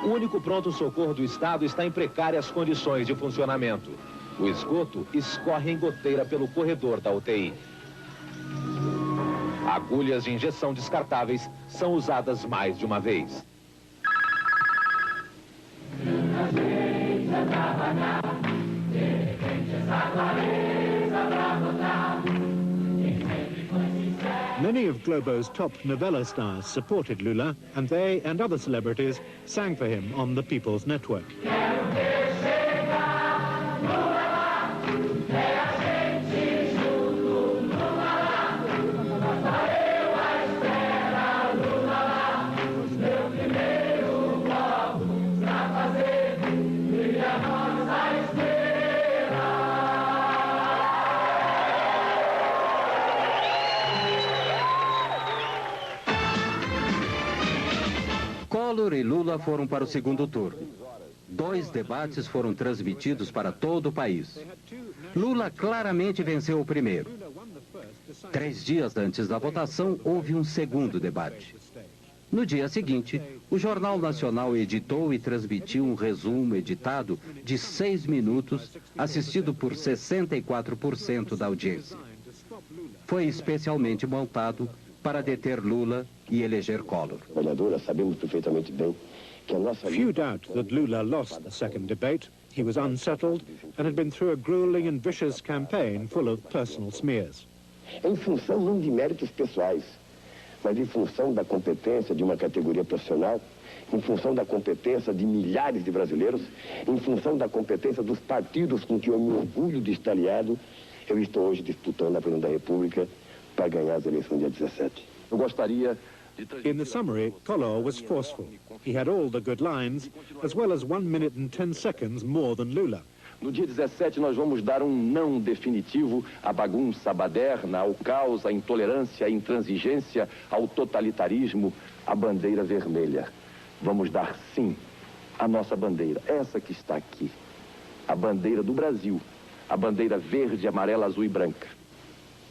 O único pronto-socorro do Estado está em precárias condições de funcionamento. O esgoto escorre em goteira pelo corredor da UTI. Agulhas de injeção descartáveis são usadas mais de uma vez. Many of Globo's top novella stars supported Lula, and they and other celebrities sang for him on the People's Network. Collor e Lula foram para o segundo turno. 2 debates foram transmitidos para todo o país. Lula claramente venceu o primeiro. 3 dias antes da votação, houve um segundo debate. No dia seguinte, o Jornal Nacional editou e transmitiu um resumo editado de 6 minutos, assistido por 64% da audiência. Foi especialmente montado para deter Lula e eleger Collor. Sabemos perfeitamente bem que a nossa... Few doubt that Lula lost the second debate. He was unsettled and had been through a grueling and vicious campaign full of personal smears. Em função não de méritos pessoais, mas em função da competência de uma categoria profissional, em função da competência de milhares de brasileiros, em função da competência dos partidos com que eu me orgulho de estar aliado, eu estou hoje disputando a presidência da República para ganhar as eleições dia 17. Eu gostaria de... In the summary, Collor was forceful. He had all the good lines, as well as 1 minute and 10 seconds more than Lula. No dia 17, nós vamos dar um não definitivo à bagunça, à baderna, ao caos, à intolerância, à intransigência, ao totalitarismo, à bandeira vermelha. Vamos dar sim à nossa bandeira, essa que está aqui, a bandeira do Brasil, a bandeira verde, amarela, azul e branca.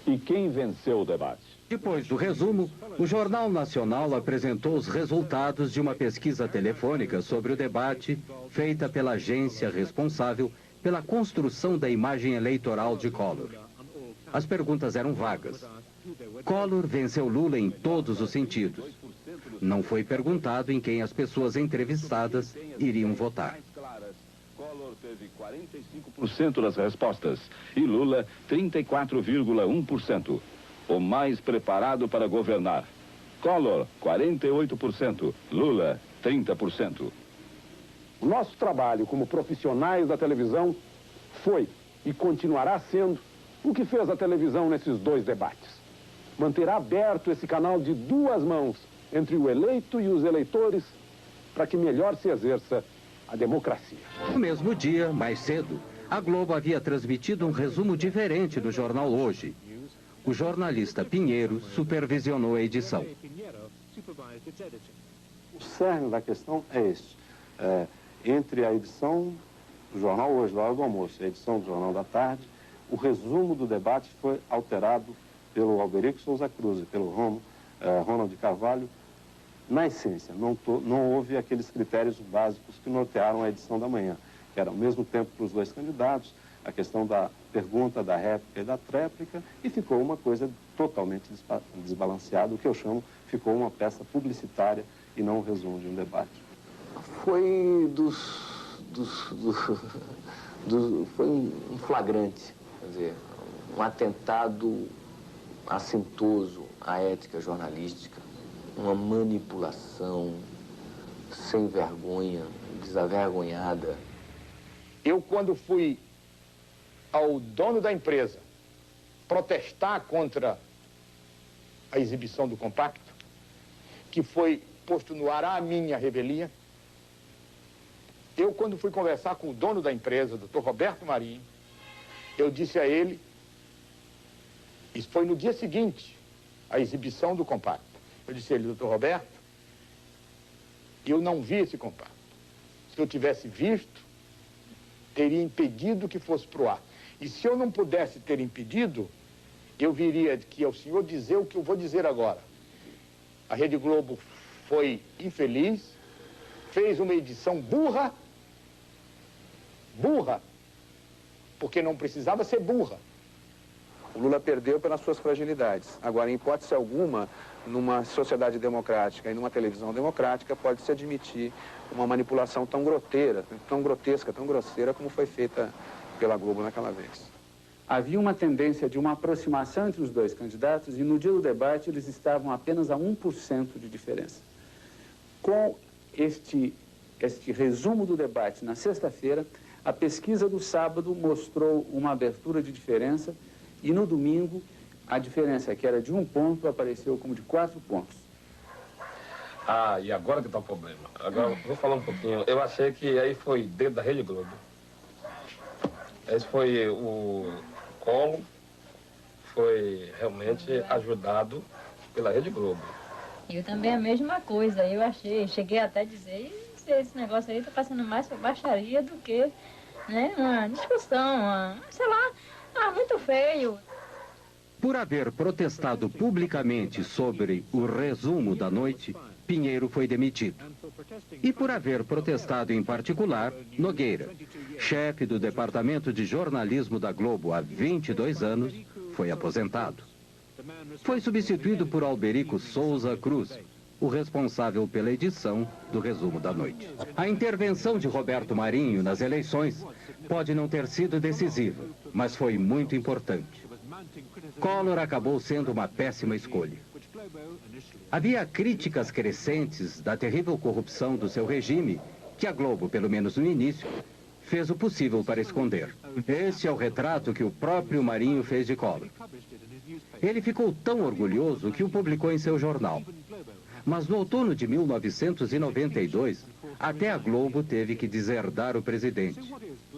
E quem venceu o debate? Depois do resumo, o Jornal Nacional apresentou os resultados de uma pesquisa telefônica sobre o debate feita pela agência responsável pela construção da imagem eleitoral de Collor. As perguntas eram vagas. Collor venceu Lula em todos os sentidos. Não foi perguntado em quem as pessoas entrevistadas iriam votar. Collor teve 45% das respostas e Lula 34,1%. O mais preparado para governar. Collor, 48%. Lula, 30%. O nosso trabalho como profissionais da televisão foi e continuará sendo o que fez a televisão nesses 2 debates. Manterá aberto esse canal de 2 mãos entre o eleito e os eleitores para que melhor se exerça a democracia. No mesmo dia, mais cedo, a Globo havia transmitido um resumo diferente do jornal Hoje. O jornalista Pinheiro supervisionou a edição. O cerne da questão é este. Entre a edição do jornal hoje, da hora do almoço, e a edição do Jornal da Tarde, o resumo do debate foi alterado pelo Alberico Souza Cruz e pelo Ronald Carvalho. Na essência, não houve aqueles critérios básicos que nortearam a edição da manhã, que era ao mesmo tempo para os dois candidatos, a questão da pergunta, da réplica e da tréplica, e ficou uma coisa totalmente desbalanceada, o que eu chamo, ficou uma peça publicitária e não um resumo de um debate. Foi foi um flagrante, quer dizer, um atentado assintoso à ética jornalística, uma manipulação sem vergonha, desavergonhada. Eu, quando fui ao dono da empresa protestar contra a exibição do compacto, que foi posto no ar a minha revelia, eu, quando fui conversar com o dono da empresa, Dr. Roberto Marinho, eu disse a ele, isso foi no dia seguinte, a exibição do compacto, eu disse a ele, Dr. Roberto, eu não vi esse compacto. Se eu tivesse visto, teria impedido que fosse pro ar. E se eu não pudesse ter impedido, eu viria que ao senhor dizer o que eu vou dizer agora. A Rede Globo foi infeliz, fez uma edição burra, porque não precisava ser burra. O Lula perdeu pelas suas fragilidades. Agora, em hipótese alguma, numa sociedade democrática e numa televisão democrática, pode-se admitir uma manipulação tão grotesca, tão grosseira como foi feita pela Globo naquela vez. Havia uma tendência de uma aproximação entre os dois candidatos e no dia do debate eles estavam apenas a 1% de diferença. Com este resumo do debate na sexta-feira, a pesquisa do sábado mostrou uma abertura de diferença e no domingo a diferença que era de 1 ponto apareceu como de 4 pontos. E agora que está o problema. Agora, vou falar um pouquinho. Eu achei que aí foi dentro da Rede Globo. Esse foi o Collor, foi realmente ajudado pela Rede Globo. Eu também a mesma coisa. Eu cheguei até a dizer, esse negócio aí tá passando mais por baixaria do que, né, uma discussão, sei lá, muito feio. Por haver protestado publicamente sobre o resumo da noite, Pinheiro foi demitido. E por haver protestado em particular, Nogueira, chefe do Departamento de Jornalismo da Globo há 22 anos, foi aposentado. Foi substituído por Alberico Souza Cruz, o responsável pela edição do resumo da noite. A intervenção de Roberto Marinho nas eleições pode não ter sido decisiva, mas foi muito importante. Collor acabou sendo uma péssima escolha. Havia críticas crescentes da terrível corrupção do seu regime, que a Globo, pelo menos no início, fez o possível para esconder. Este é o retrato que o próprio Marinho fez de Collor. Ele ficou tão orgulhoso que o publicou em seu jornal. Mas no outono de 1992, até a Globo teve que deserdar o presidente.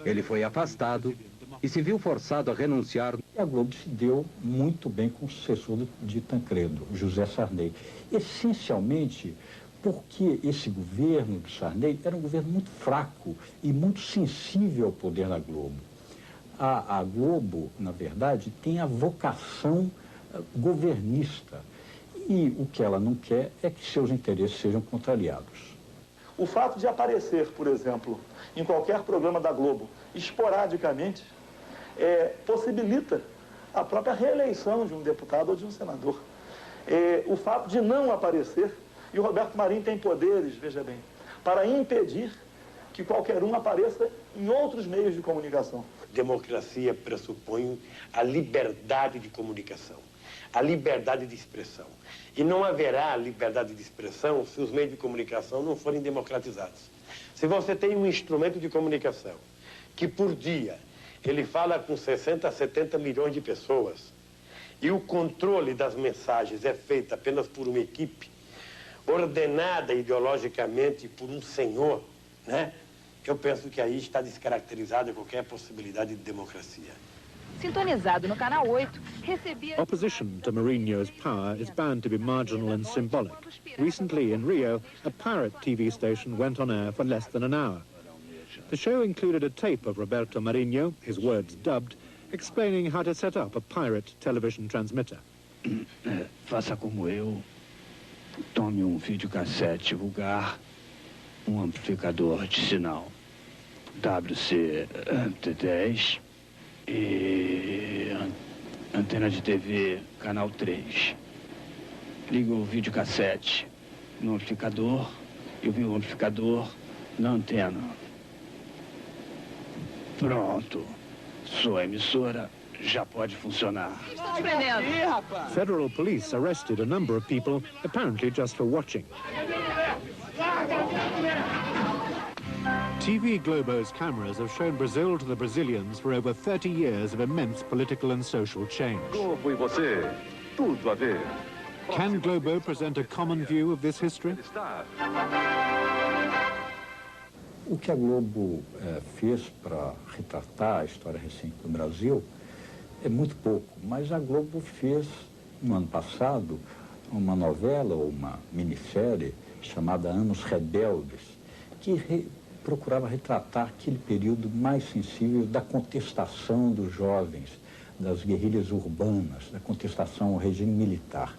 Ele foi afastado e se viu forçado a renunciar. A Globo se deu muito bem com o sucessor de Tancredo, José Sarney. Essencialmente porque esse governo do Sarney era um governo muito fraco e muito sensível ao poder da Globo. A Globo, na verdade, tem a vocação governista. E o que ela não quer é que seus interesses sejam contrariados. O fato de aparecer, por exemplo, em qualquer programa da Globo, esporadicamente, possibilita a própria reeleição de um deputado ou de um senador. O fato de não aparecer, e o Roberto Marinho tem poderes, veja bem, para impedir que qualquer um apareça em outros meios de comunicação. Democracia pressupõe a liberdade de comunicação, a liberdade de expressão. E não haverá liberdade de expressão se os meios de comunicação não forem democratizados. Se você tem um instrumento de comunicação que por dia ele fala com 60 a 70 milhões de pessoas e o controle das mensagens é feito apenas por uma equipe ordenada ideologicamente por um senhor, né? Eu penso que aí está descaracterizada qualquer possibilidade de democracia. sintonizado no canal 8, recebia... Opposition to Marinho's power is bound to be marginal and symbolic. Recently in Rio, a pirate TV station went on air for less than an hour. The show included a tape of Roberto Marinho, his words dubbed, explaining how to set up a pirate television transmitter. Faça como eu. Tome videocassete vulgar, amplificador de sinal WC-T10 e antena de TV canal 3. Liga o videocassete no amplificador e o amplificador na antena. Pronto. Sua emissora já pode funcionar. Federal police arrested a number of people, apparently just for watching. TV Globo's cameras have shown Brazil to the Brazilians for over 30 years of immense political and social change. Globo e você, tudo a ver. Can Globo present a common view of this history? O que a Globo fez para retratar a história recente do Brasil é muito pouco, mas a Globo fez, no ano passado, uma novela ou uma minissérie chamada Anos Rebeldes, que procurava retratar aquele período mais sensível da contestação dos jovens, das guerrilhas urbanas, da contestação ao regime militar.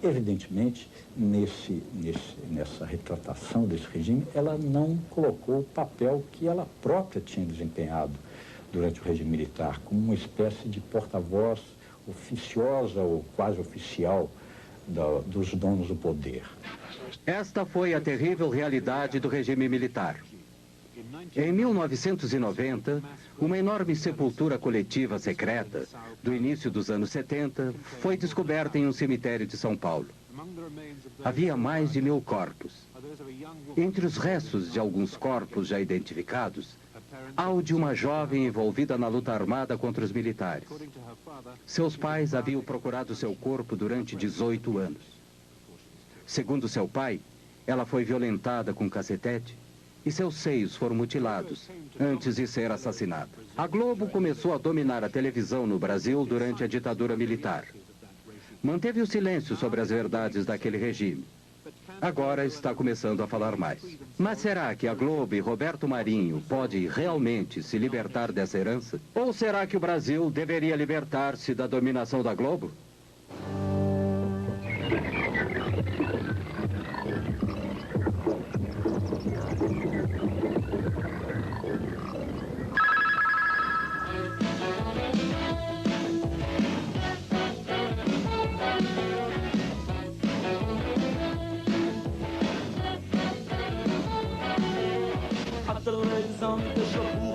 Evidentemente, nessa retratação desse regime, ela não colocou o papel que ela própria tinha desempenhado durante o regime militar, como uma espécie de porta-voz oficiosa ou quase oficial dos donos do poder. Esta foi a terrível realidade do regime militar. Em 1990, uma enorme sepultura coletiva secreta, do início dos anos 70, foi descoberta em um cemitério de São Paulo. Havia mais de 1000 corpos. Entre os restos de alguns corpos já identificados, há o de uma jovem envolvida na luta armada contra os militares. Seus pais haviam procurado seu corpo durante 18 anos. Segundo seu pai, ela foi violentada com cacetete e seus seios foram mutilados antes de ser assassinada. A Globo começou a dominar a televisão no Brasil durante a ditadura militar. Manteve o silêncio sobre as verdades daquele regime. Agora está começando a falar mais. Mas será que a Globo e Roberto Marinho podem realmente se libertar dessa herança? Ou será que o Brasil deveria libertar-se da dominação da Globo? A televisão me deixou